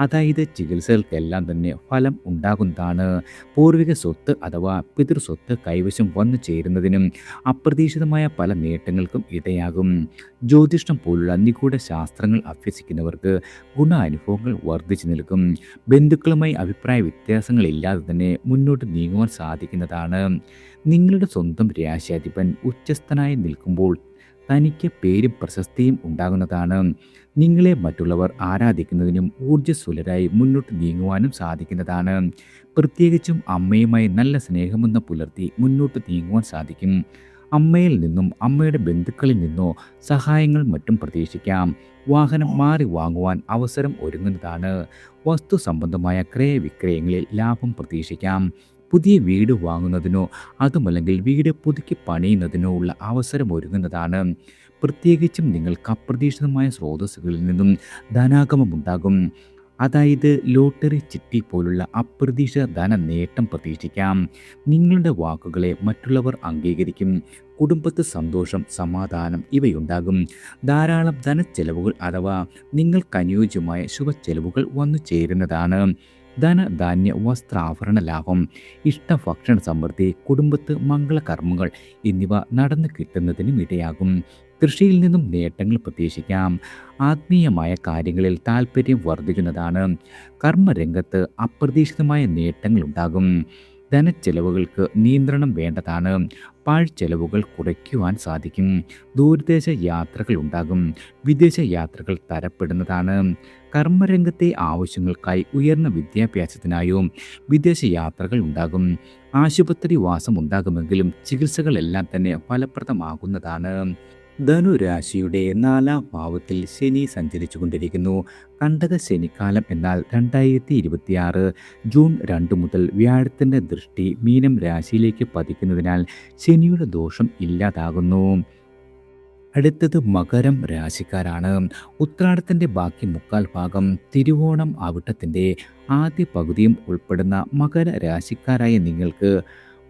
അതായത് ചികിത്സകൾക്കെല്ലാം തന്നെ ഫലം ഉണ്ടാകുന്നതാണ്. പൂർവിക സ്വത്ത് അഥവാ പിതൃസ്വത്ത് കൈവശം വന്നു ചേരുന്നതിനും അപ്രതീക്ഷിതമായ പല നേട്ടങ്ങൾക്കും ഇടയാകും. ജ്യോതിഷം പോലുള്ള നിഗൂഢ ശാസ്ത്രങ്ങൾ അഭ്യസിക്കുന്നവർക്ക് ഗുണാനുഭവങ്ങൾ വർദ്ധിച്ചു നിൽക്കും. ബന്ധുക്കളുമായി അഭിപ്രായ വ്യത്യാസങ്ങളില്ലാതെ തന്നെ മുന്നോട്ട് നീങ്ങുവാൻ സാധിക്കുന്നതാണ്. നിങ്ങളുടെ സ്വന്തം രാശിയാധിപൻ ഉച്ചസ്ഥനായി നിൽക്കുമ്പോൾ തനിക്ക് പേരും പ്രശസ്തിയും ഉണ്ടാകുന്നതാണ്. നിങ്ങളെ മറ്റുള്ളവർ ആരാധിക്കുന്നതിനും ഊർജ്ജസ്വലരായി മുന്നോട്ട് നീങ്ങുവാനും സാധിക്കുന്നതാണ്. പ്രത്യേകിച്ചും അമ്മയുമായി നല്ല സ്നേഹമെന്ന് പുലർത്തി മുന്നോട്ട് നീങ്ങുവാൻ സാധിക്കും. അമ്മയിൽ നിന്നും അമ്മയുടെ ബന്ധുക്കളിൽ നിന്നോ സഹായങ്ങൾ മറ്റും പ്രതീക്ഷിക്കാം. വാഹനം മാറി വാങ്ങുവാൻ അവസരം ഒരുങ്ങുന്നതാണ്. വസ്തു സംബന്ധമായ ക്രയവിക്രയങ്ങളിൽ ലാഭം പ്രതീക്ഷിക്കാം. പുതിയ വീട് വാങ്ങുന്നതിനോ അതുമല്ലെങ്കിൽ വീട് പുതുക്കി പണിയുന്നതിനോ ഉള്ള അവസരം ഒരുങ്ങുന്നതാണ്. പ്രത്യേകിച്ചും നിങ്ങൾക്ക് അപ്രതീക്ഷിതമായ സ്രോതസ്സുകളിൽ നിന്നും ധനാഗമമുണ്ടാകും. അതായത് ലോട്ടറി ചിട്ടി പോലുള്ള അപ്രതീക്ഷിത ധന നേട്ടം പ്രതീക്ഷിക്കാം. നിങ്ങളുടെ വാക്കുകളെ മറ്റുള്ളവർ അംഗീകരിക്കും. കുടുംബത്ത് സന്തോഷം, സമാധാനം ഇവയുണ്ടാകും. ധാരാളം ധനച്ചെലവുകൾ അഥവാ നിങ്ങൾക്കനുയോജ്യമായ ശുഭച്ചെലവുകൾ വന്നു ചേരുന്നതാണ്. ധനധാന്യ വസ്ത്രാഭരണ ലാഭം, ഇഷ്ടഭക്ഷണ സമൃദ്ധി, കുടുംബത്ത് മംഗളകർമ്മങ്ങൾ എന്നിവ നടന്നു കിട്ടുന്നതിനും ഇടയാകും. കൃഷിയിൽ നിന്നും നേട്ടങ്ങൾ പ്രതീക്ഷിക്കാം. ആത്മീയമായ കാര്യങ്ങളിൽ താല്പര്യം വർദ്ധിക്കുന്നതാണ്. കർമ്മരംഗത്ത് അപ്രതീക്ഷിതമായ നേട്ടങ്ങളുണ്ടാകും. ധനച്ചെലവുകൾക്ക് നിയന്ത്രണം വേണ്ടതാണ്. പാഴ്ചെലവുകൾ കുറയ്ക്കുവാൻ സാധിക്കും. ദൂരദേശ യാത്രകൾ ഉണ്ടാകും. വിദേശ യാത്രകൾ തരപ്പെടുന്നതാണ്. കർമ്മരംഗത്തെ ആവശ്യങ്ങൾക്കായി ഉയർന്ന വിദ്യാഭ്യാസത്തിനായോ വിദേശ യാത്രകൾ ഉണ്ടാകും. ആശുപത്രി വാസം ഉണ്ടാകുമെങ്കിലും ചികിത്സകളെല്ലാം തന്നെ ഫലപ്രദമാകുന്നതാണ്. ധനുരാശിയുടെ 4-ാം ഭാവത്തിൽ ശനി സഞ്ചരിച്ചു കൊണ്ടിരിക്കുന്നു. കണ്ടക ശനിക്കാലം എന്നാൽ 2026 ജൂൺ 2 മുതൽ വ്യാഴത്തിൻ്റെ ദൃഷ്ടി മീനം രാശിയിലേക്ക് പതിക്കുന്നതിനാൽ ശനിയുടെ ദോഷം ഇല്ലാതാകുന്നു. അടുത്തത് മകരം രാശിക്കാരാണ്. ഉത്രാടത്തിൻ്റെ ബാക്കി മുക്കാൽ ഭാഗം, തിരുവോണം അവിട്ടത്തിൻ്റെ ആദ്യ പകുതിയും ഉൾപ്പെടുന്ന മകര രാശിക്കാരായ നിങ്ങൾക്ക്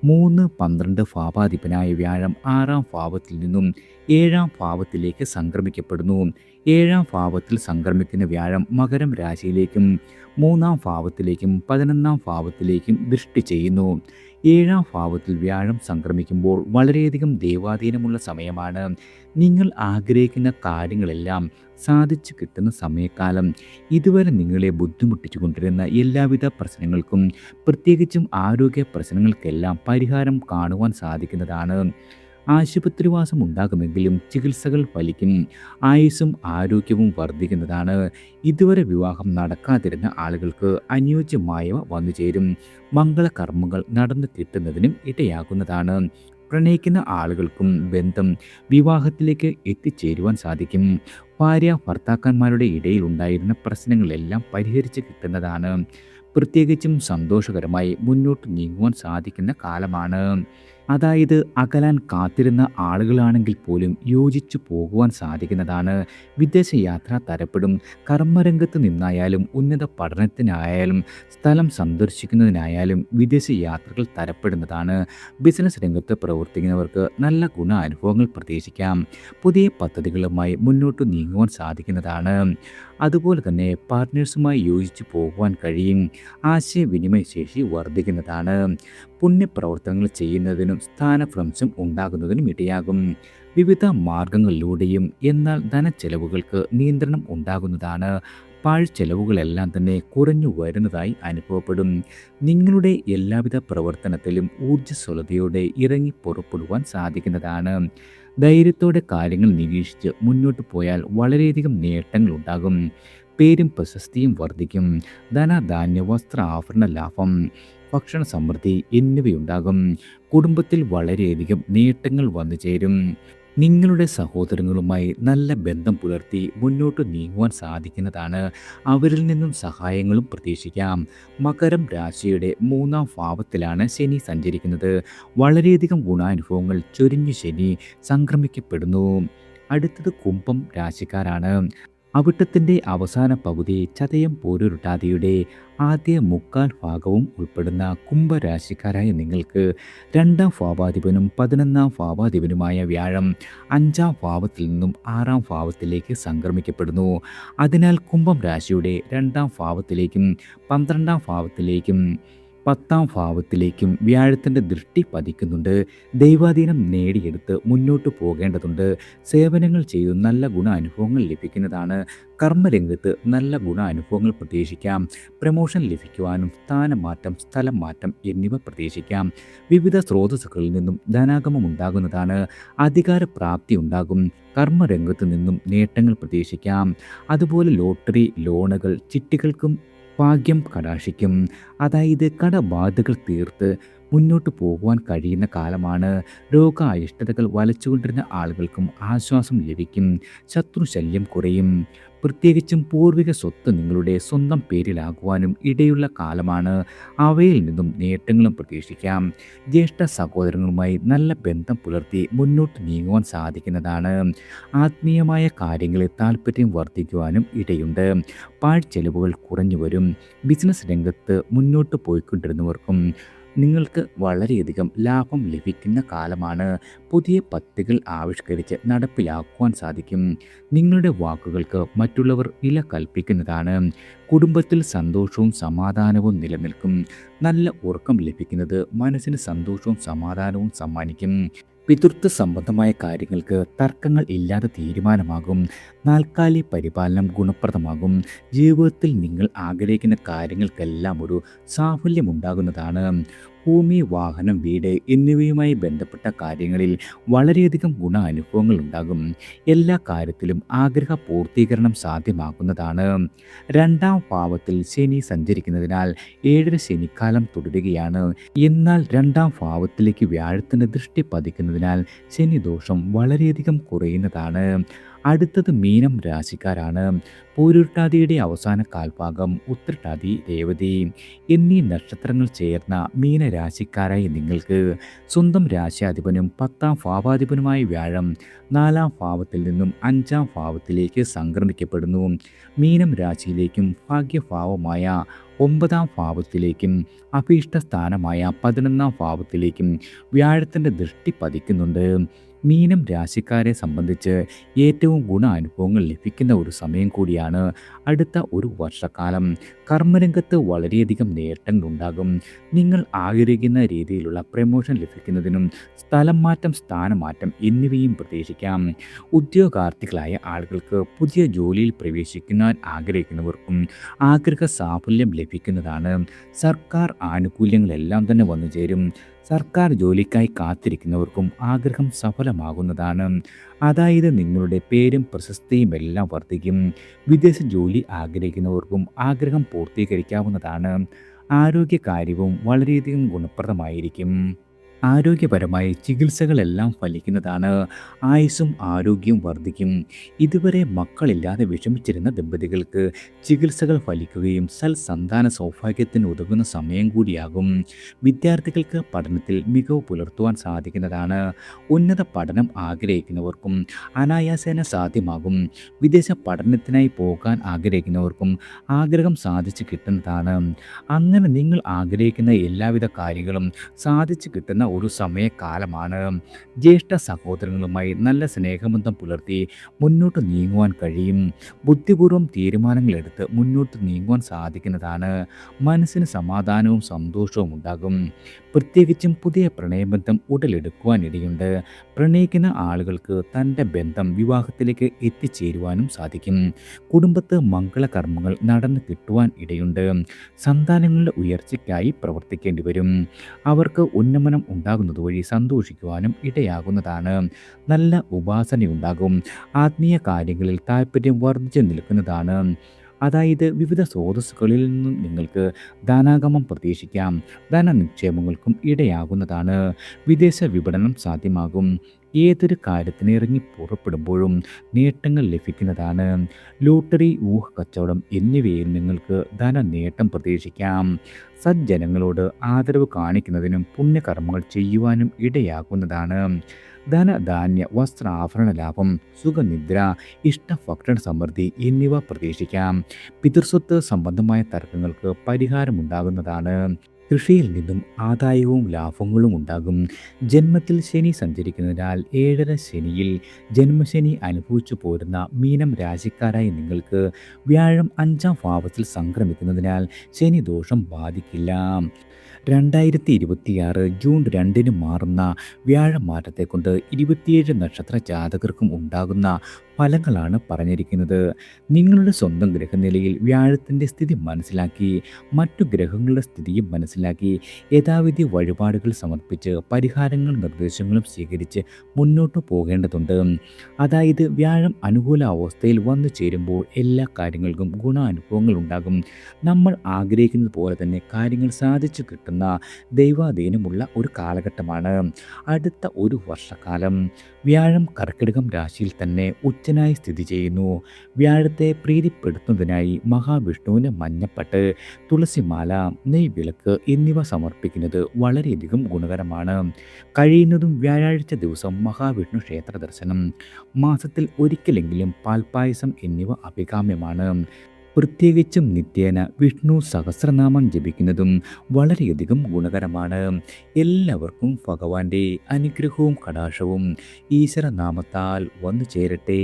3-12 ഭാവാധിപനായ വ്യാഴം 6-ാം ഭാവത്തിൽ നിന്നും 7-ാം ഭാവത്തിലേക്ക് സംക്രമിക്കപ്പെടുന്നു. 7-ാം ഭാവത്തിൽ സംക്രമിക്കുന്ന വ്യാഴം മകരം രാശിയിലേക്കും 3-ാം ഭാവത്തിലേക്കും 11-ാം ഭാവത്തിലേക്കും ദൃഷ്ടി ചെയ്യുന്നു. 7-ാം ഭാവത്തിൽ വ്യാഴം സംക്രമിക്കുമ്പോൾ വളരെയധികം ദൈവാധീനമുള്ള സമയമാണ്. നിങ്ങൾ ആഗ്രഹിക്കുന്ന കാര്യങ്ങളെല്ലാം സാധിച്ചു കിട്ടുന്ന സമയക്കാലം. ഇതുവരെ നിങ്ങളെ ബുദ്ധിമുട്ടിച്ചു കൊണ്ടിരുന്ന എല്ലാവിധ പ്രശ്നങ്ങൾക്കും, പ്രത്യേകിച്ചും ആരോഗ്യ പ്രശ്നങ്ങൾക്കെല്ലാം പരിഹാരം കാണുവാൻ സാധിക്കുന്നതാണ്. ആശുപത്രിവാസം ഉണ്ടാകുമെങ്കിലും ചികിത്സകൾ ഫലിക്കും. ആയുസ്സും ആരോഗ്യവും വർദ്ധിക്കുന്നതാണ്. ഇതുവരെ വിവാഹം നടക്കാതിരുന്ന ആളുകൾക്ക് അനുയോജ്യമായവ വന്നുചേരും. മംഗളകർമ്മങ്ങൾ നടന്നു കിട്ടുന്നതിനും ഇടയാകുന്നതാണ്. പ്രണയിക്കുന്ന ആളുകൾക്കും ബന്ധം വിവാഹത്തിലേക്ക് എത്തിച്ചേരുവാൻ സാധിക്കും. ഭാര്യ ഭർത്താക്കന്മാരുടെ ഇടയിൽ ഉണ്ടായിരുന്ന പ്രശ്നങ്ങളെല്ലാം പരിഹരിച്ച് കിട്ടുന്നതാണ്. പ്രത്യേകിച്ചും സന്തോഷകരമായി മുന്നോട്ട് നീങ്ങുവാൻ സാധിക്കുന്ന കാലമാണ്. അതായത് അകലാൻ കാത്തിരുന്ന ആളുകളാണെങ്കിൽ പോലും യോജിച്ചു പോകുവാൻ സാധിക്കുന്നതാണ്. വിദേശയാത്ര തരപ്പെടും. കർമ്മരംഗത്ത് നിന്നായാലും ഉന്നത പഠനത്തിനായാലും സ്ഥലം സന്ദർശിക്കുന്നതിനായാലും വിദേശ യാത്രകൾ തരപ്പെടുന്നതാണ്. ബിസിനസ് രംഗത്ത് പ്രവർത്തിക്കുന്നവർക്ക് നല്ല ഗുണാനുഭവങ്ങൾ പ്രതീക്ഷിക്കാം. പുതിയ പദ്ധതികളുമായി മുന്നോട്ട് നീങ്ങുവാൻ സാധിക്കുന്നതാണ്. അതുപോലെ തന്നെ പാർട്ട്നേഴ്സുമായി യോജിച്ചു പോകുവാൻ കഴിയും. ആശയവിനിമയ ശേഷി വർദ്ധിക്കുന്നതാണ്. പുണ്യപ്രവർത്തനങ്ങൾ ചെയ്യുന്നതിനും സ്ഥാനഭ്രംശം ഉണ്ടാകുന്നതിനും ഇടയാകും. വിവിധ മാർഗങ്ങളിലൂടെയും എന്നാൽ ധനച്ചെലവുകൾക്ക് നിയന്ത്രണം ഉണ്ടാകുന്നതാണ്. പാഴ്ചെലവുകളെല്ലാം തന്നെ കുറഞ്ഞു വരുന്നതായി അനുഭവപ്പെടും. നിങ്ങളുടെ എല്ലാവിധ പ്രവർത്തനത്തിലും ഊർജ്ജസ്വലതയോടെ ഇറങ്ങി പുറപ്പെടുവാൻ സാധിക്കുന്നതാണ്. ധൈര്യത്തോടെ കാര്യങ്ങൾ നിരീക്ഷിച്ച് മുന്നോട്ട് പോയാൽ വളരെയധികം നേട്ടങ്ങൾ ഉണ്ടാകും. പേരും പ്രശസ്തിയും വർദ്ധിക്കും. ധനധാന്യ വസ്ത്ര ആഭരണ ലാഭം, ഭക്ഷണ സമൃദ്ധി എന്നിവയുണ്ടാകും. കുടുംബത്തിൽ വളരെയധികം നേട്ടങ്ങൾ വന്നു ചേരും. നിങ്ങളുടെ സഹോദരങ്ങളുമായി നല്ല ബന്ധം പുലർത്തി മുന്നോട്ട് നീങ്ങുവാൻ സാധിക്കുന്നതാണ്. അവരിൽ നിന്നും സഹായങ്ങളും പ്രതീക്ഷിക്കാം. മകരം രാശിയുടെ 3-ാം ഭാവത്തിലാണ് ശനി സഞ്ചരിക്കുന്നത്. വളരെയധികം ഗുണാനുഭവങ്ങൾ ചൊരിഞ്ഞു ശനി സംക്രമിക്കപ്പെടുന്നു. അടുത്തത് കുംഭം രാശിക്കാരാണ്. അവിട്ടത്തിൻ്റെ അവസാന പകുതി, ചതയം പോരുരുട്ടാതിയുടെ ആദ്യ മുക്കാൽ ഭാഗവും ഉൾപ്പെടുന്ന കുംഭരാശിക്കാരായ നിങ്ങൾക്ക് 2-ാം ഭാവാധിപനും 11-ാം ഭാവാധിപനുമായ വ്യാഴം 5-ാം ഭാവത്തിൽ നിന്നും 6-ാം ഭാവത്തിലേക്ക് സംക്രമിക്കപ്പെടുന്നു. അതിനാൽ കുംഭം രാശിയുടെ 2-ാം ഭാവത്തിലേക്കും 12-ാം ഭാവത്തിലേക്കും 10-ാം ഭാവത്തിലേക്കും വ്യാഴത്തിൻ്റെ ദൃഷ്ടി പതിക്കുന്നുണ്ട്. ദൈവാധീനം നേടിയെടുത്ത് മുന്നോട്ട് പോകേണ്ടതുണ്ട്. സേവനങ്ങൾ ചെയ്തു നല്ല ഗുണാനുഭവങ്ങൾ ലഭിക്കുന്നതാണ്. കർമ്മരംഗത്ത് നല്ല ഗുണാനുഭവങ്ങൾ പ്രതീക്ഷിക്കാം. പ്രമോഷൻ ലഭിക്കുവാനും സ്ഥാനമാറ്റം, സ്ഥലം മാറ്റം എന്നിവ പ്രതീക്ഷിക്കാം. വിവിധ സ്രോതസ്സുകളിൽ നിന്നും ധനാഗമം ഉണ്ടാകുന്നതാണ്. അധികാരപ്രാപ്തി ഉണ്ടാകും. കർമ്മരംഗത്ത് നിന്നും നേട്ടങ്ങൾ പ്രതീക്ഷിക്കാം. അതുപോലെ ലോട്ടറി, ലോണുകൾ, ചിട്ടികൾക്കും ഭാഗ്യം കടാക്ഷിക്കും. അതായത് കടബാധകൾ തീർത്ത് മുന്നോട്ട് പോകുവാൻ കഴിയുന്ന കാലമാണ്. രോഗാരിഷ്ടതകൾ വലച്ചുകൊണ്ടിരുന്ന ആളുകൾക്കും ആശ്വാസം ലഭിക്കും. ശത്രുശല്യം കുറയും. പ്രത്യേകിച്ചും പൂർവിക സ്വത്ത് നിങ്ങളുടെ സ്വന്തം പേരിലാകുവാനും ഇടയുള്ള കാലമാണ്. അവയിൽ നിന്നും നേട്ടങ്ങളും പ്രതീക്ഷിക്കാം. ജ്യേഷ്ഠ സഹോദരങ്ങളുമായി നല്ല ബന്ധം പുലർത്തി മുന്നോട്ട് നീങ്ങുവാൻ സാധിക്കുന്നതാണ്. ആത്മീയമായ കാര്യങ്ങളിൽ താല്പര്യം വർദ്ധിക്കുവാനും ഇടയുണ്ട്. പാഴ്ചെലവുകൾ കുറഞ്ഞു വരും. ബിസിനസ് രംഗത്ത് മുന്നോട്ട് പോയിക്കൊണ്ടിരുന്നവർക്കും നിങ്ങൾക്ക് വളരെയധികം ലാഭം ലഭിക്കുന്ന കാലമാണ്. പുതിയ പദ്ധതികൾ ആവിഷ്കരിച്ച് നടപ്പിലാക്കുവാൻ സാധിക്കും. നിങ്ങളുടെ വാക്കുകൾക്ക് മറ്റുള്ളവർ വില കൽപ്പിക്കുന്നതാണ്. കുടുംബത്തിൽ സന്തോഷവും സമാധാനവും നിലനിൽക്കും. നല്ല ഉറക്കം ലഭിക്കുന്നത് മനസ്സിന് സന്തോഷവും സമാധാനവും സമ്മാനിക്കും. പിതൃത്വ സംബന്ധമായ കാര്യങ്ങൾക്ക് തർക്കങ്ങൾ ഇല്ലാതെ തീരുമാനമാകും. നാൽക്കാലി പരിപാലനം ഗുണപ്രദമാകും. ജീവിതത്തിൽ നിങ്ങൾ ആഗ്രഹിക്കുന്ന കാര്യങ്ങൾക്കെല്ലാം ഒരു സാഫല്യമുണ്ടാകുന്നതാണ്. ഭൂമി, വാഹനം, വീട് എന്നിവയുമായി ബന്ധപ്പെട്ട കാര്യങ്ങളിൽ വളരെയധികം അനുഭവങ്ങൾ ഉണ്ടാകും. എല്ലാ കാര്യത്തിലും ആഗ്രഹ പൂർത്തീകരണം സാധ്യമാക്കുന്നതാണ്. രണ്ടാം ഭാവത്തിൽ ശനി സഞ്ചരിക്കുന്നതിനാൽ 7 ശനിക്കാലം തുടരുകയാണ്. എന്നാൽ രണ്ടാം ഭാവത്തിലേക്ക് വ്യാഴത്തിൻ്റെ ദൃഷ്ടി പതിക്കുന്നതിനാൽ ശനിദോഷം വളരെയധികം കുറയുന്നതാണ്. അടുത്തത് മീനം രാശിക്കാരാണ്. പൂരുരുട്ടാതിയുടെ അവസാന കാൽഭാഗം ഉത്രട്ടാതി, രേവതി എന്നീ നക്ഷത്രങ്ങൾ ചേർന്ന മീനരാശിക്കാരായ നിങ്ങൾക്ക് സ്വന്തം രാശ്യാധിപനും 10ാം ഭാവാധിപനുമായ വ്യാഴം 4ാം ഭാവത്തിൽ നിന്നും 5ാം ഭാവത്തിലേക്ക് സംക്രമിക്കപ്പെടുന്നു. മീനം രാശിയിലേക്കും ഭാഗ്യഭാവമായ 9ാം ഭാവത്തിലേക്കും അഭീഷ്ടസ്ഥാനമായ 11ാം ഭാവത്തിലേക്കും വ്യാഴത്തിൻ്റെ ദൃഷ്ടി പതിക്കുന്നുണ്ട്. മീനം രാശിക്കാരെ സംബന്ധിച്ച് ഏറ്റവും അനുഭവങ്ങൾ ലഭിക്കുന്ന ഒരു സമയം കൂടിയാണ് അടുത്ത ഒരു വർഷക്കാലം. കർമ്മരംഗത്ത് വളരെയധികം നേട്ടങ്ങളുണ്ടാകും. നിങ്ങൾ ആഗ്രഹിക്കുന്ന രീതിയിലുള്ള പ്രമോഷൻ ലഭിക്കുന്നതിനും സ്ഥലം മാറ്റം, സ്ഥാനമാറ്റം എന്നിവയും പ്രതീക്ഷിക്കാം. ഉദ്യോഗാർത്ഥികളായ ആളുകൾക്ക് പുതിയ ജോലിയിൽ പ്രവേശിക്കുവാൻ ആഗ്രഹിക്കുന്നവർക്കും ആഗ്രഹ സാഫല്യം ലഭിക്കുന്നതാണ്. സർക്കാർ ആനുകൂല്യങ്ങളെല്ലാം തന്നെ വന്നു ചേരും. സർക്കാർ ജോലിക്കായി കാത്തിരിക്കുന്നവർക്കും ആഗ്രഹം സഫലമാകുന്നതാണ്. അതായത് നിങ്ങളുടെ പേരും പ്രശസ്തിയും എല്ലാം വർദ്ധിക്കും. വിദേശ ജോലി ആഗ്രഹിക്കുന്നവർക്കും ആഗ്രഹം പൂർത്തീകരിക്കാവുന്നതാണ്. ആരോഗ്യകാര്യവും വളരെയധികം ഗുണപ്രദമായിരിക്കും. ആരോഗ്യപരമായി ചികിത്സകളെല്ലാം ഫലിക്കുന്നതാണ്. ആയുസ്സും ആരോഗ്യവും വർദ്ധിക്കും. ഇതുവരെ മക്കളില്ലാതെ വിഷമിച്ചിരുന്ന ദമ്പതികൾക്ക് ചികിത്സകൾ ഫലിക്കുകയും സൽസന്താന സൗഭാഗ്യത്തിന് ഉതകുന്ന സമയം കൂടിയാകും. വിദ്യാർത്ഥികൾക്ക് പഠനത്തിൽ മികവ് പുലർത്തുവാൻ സാധിക്കുന്നതാണ്. ഉന്നത പഠനം ആഗ്രഹിക്കുന്നവർക്കും അനായാസേന സാധ്യമാകും. വിദേശ പഠനത്തിനായി പോകാൻ ആഗ്രഹിക്കുന്നവർക്കും ആഗ്രഹം സാധിച്ചു കിട്ടുന്നതാണ്. അങ്ങനെ നിങ്ങൾ ആഗ്രഹിക്കുന്ന എല്ലാവിധ കാര്യങ്ങളും സാധിച്ചു കിട്ടുന്ന ഒരു സമയകാലമാണ്. ജ്യേഷ്ഠ സഹോദരങ്ങളുമായി നല്ല സ്നേഹബന്ധം പുലർത്തി മുന്നോട്ട് നീങ്ങുവാൻ കഴിയും. ബുദ്ധിപൂർവ്വം തീരുമാനങ്ങളെടുത്ത് മുന്നോട്ട് നീങ്ങുവാൻ സാധിക്കുന്നതാണ്. മനസ്സിന് സമാധാനവും സന്തോഷവും ഉണ്ടാകും. പ്രത്യേകിച്ചും പുതിയ പ്രണയബന്ധം ഉടലെടുക്കുവാനിടയുണ്ട്. പ്രണയിക്കുന്ന ആളുകൾക്ക് തൻ്റെ ബന്ധം വിവാഹത്തിലേക്ക് എത്തിച്ചേരുവാനും സാധിക്കും. കുടുംബത്ത് മംഗളകർമ്മങ്ങൾ നടന്നു കിട്ടുവാൻ ഇടയുണ്ട്. സന്താനങ്ങളുടെ ഉയർച്ചയ്ക്കായി പ്രവർത്തിക്കേണ്ടി വരും. അവർക്ക് ഉന്നമനം ഉണ്ടാകുന്നത് വഴി സന്തോഷിക്കുവാനും ഇടയാകുന്നതാണ്. നല്ല ഉപാസനയുണ്ടാകും. ആത്മീയ കാര്യങ്ങളിൽ താല്പര്യം വർദ്ധിച്ചു നിൽക്കുന്നതാണ്. അതായത് വിവിധ സ്രോതസ്സുകളിൽ നിന്നും നിങ്ങൾക്ക് ധനാഗമം പ്രതീക്ഷിക്കാം. ധനനിക്ഷേപങ്ങൾക്കും ഇടയാകുന്നതാണ്. വിദേശ വിപണനം സാധ്യമാകും. ഏതൊരു കാര്യത്തിന് ഇറങ്ങി പുറപ്പെടുമ്പോഴും നേട്ടങ്ങൾ ലഭിക്കുന്നതാണ്. ലോട്ടറി, ഊഹക്കച്ചവടം എന്നിവയിൽ നിങ്ങൾക്ക് ധനനേട്ടം പ്രതീക്ഷിക്കാം. സജ്ജനങ്ങളോട് ആദരവ് കാണിക്കുന്നതിനും പുണ്യകർമ്മങ്ങൾ ചെയ്യുവാനും ഇടയാകുന്നതാണ്. ധനധാന്യ വസ്ത്രാഭരണ ലാഭം, സുഖനിദ്ര, ഇഷ്ടഭക്ഷണ സമൃദ്ധി എന്നിവ പ്രതീക്ഷിക്കാം. പിതൃസ്വത്ത് സംബന്ധമായ തർക്കങ്ങൾക്ക് പരിഹാരമുണ്ടാകുന്നതാണ്. കൃഷിയിൽ നിന്നും ആദായവും ലാഭങ്ങളും ഉണ്ടാകും. ജന്മത്തിൽ ശനി സഞ്ചരിക്കുന്നതിനാൽ 7ര ശനിയിൽ ജന്മശനി അനുഭവിച്ചു പോരുന്ന മീനം രാശിക്കാരായ നിങ്ങൾക്ക് വ്യാഴം 5ാം ഭാവത്തിൽ സംക്രമിക്കുന്നതിനാൽ ശനി ദോഷം ബാധിക്കില്ല. 2026 ജൂൺ 2 മാറുന്ന വ്യാഴമാറ്റത്തെ കൊണ്ട് 27 നക്ഷത്ര ജാതകർക്കും ഉണ്ടാകുന്ന ഫലങ്ങളാണ് പറഞ്ഞിരിക്കുന്നത്. നിങ്ങളുടെ സ്വന്തം ഗ്രഹനിലയിൽ വ്യാഴത്തിൻ്റെ സ്ഥിതി മനസ്സിലാക്കി മറ്റു ഗ്രഹങ്ങളുടെ സ്ഥിതിയും മനസ്സിലാക്കി യഥാവിധി വഴിപാടുകൾ സമർപ്പിച്ച് പരിഹാരങ്ങളും നിർദ്ദേശങ്ങളും സ്വീകരിച്ച് മുന്നോട്ട് പോകേണ്ടതുണ്ട്. അതായത് വ്യാഴം അനുകൂല അവസ്ഥയിൽ വന്നു ചേരുമ്പോൾ എല്ലാ കാര്യങ്ങൾക്കും ഗുണാനുഭവങ്ങൾ ഉണ്ടാകും. നമ്മൾ ആഗ്രഹിക്കുന്നത് പോലെ തന്നെ കാര്യങ്ങൾ സാധിച്ചു കിട്ടുന്ന ദൈവാധീനമുള്ള ഒരു കാലഘട്ടമാണ് അടുത്ത ഒരു വർഷക്കാലം. വ്യാഴം കർക്കിടകം രാശിയിൽ തന്നെ ഉച്ചനായി സ്ഥിതി ചെയ്യുന്നു. വ്യാഴത്തെ പ്രീതിപ്പെടുത്തുന്നതിനായി മഹാവിഷ്ണുവിന് മഞ്ഞപ്പട്ട്, തുളസിമാല, നെയ്വിളക്ക് എന്നിവ സമർപ്പിക്കുന്നത് വളരെയധികം ഗുണകരമാണ്. കഴിയുന്നതും വ്യാഴാഴ്ച ദിവസം മഹാവിഷ്ണു ക്ഷേത്ര ദർശനം, മാസത്തിൽ ഒരിക്കലെങ്കിലും പാൽപ്പായസം എന്നിവ അഭികാമ്യമാണ്. പ്രത്യേകിച്ചും നിത്യേന വിഷ്ണു സഹസ്രനാമം ജപിക്കുന്നതും വളരെയധികം ഗുണകരമാണ്. എല്ലാവർക്കും ഭഗവാന്റെ അനുഗ്രഹവും കടാക്ഷവും ഈശ്വരനാമത്താൽ വന്നു ചേരട്ടെ.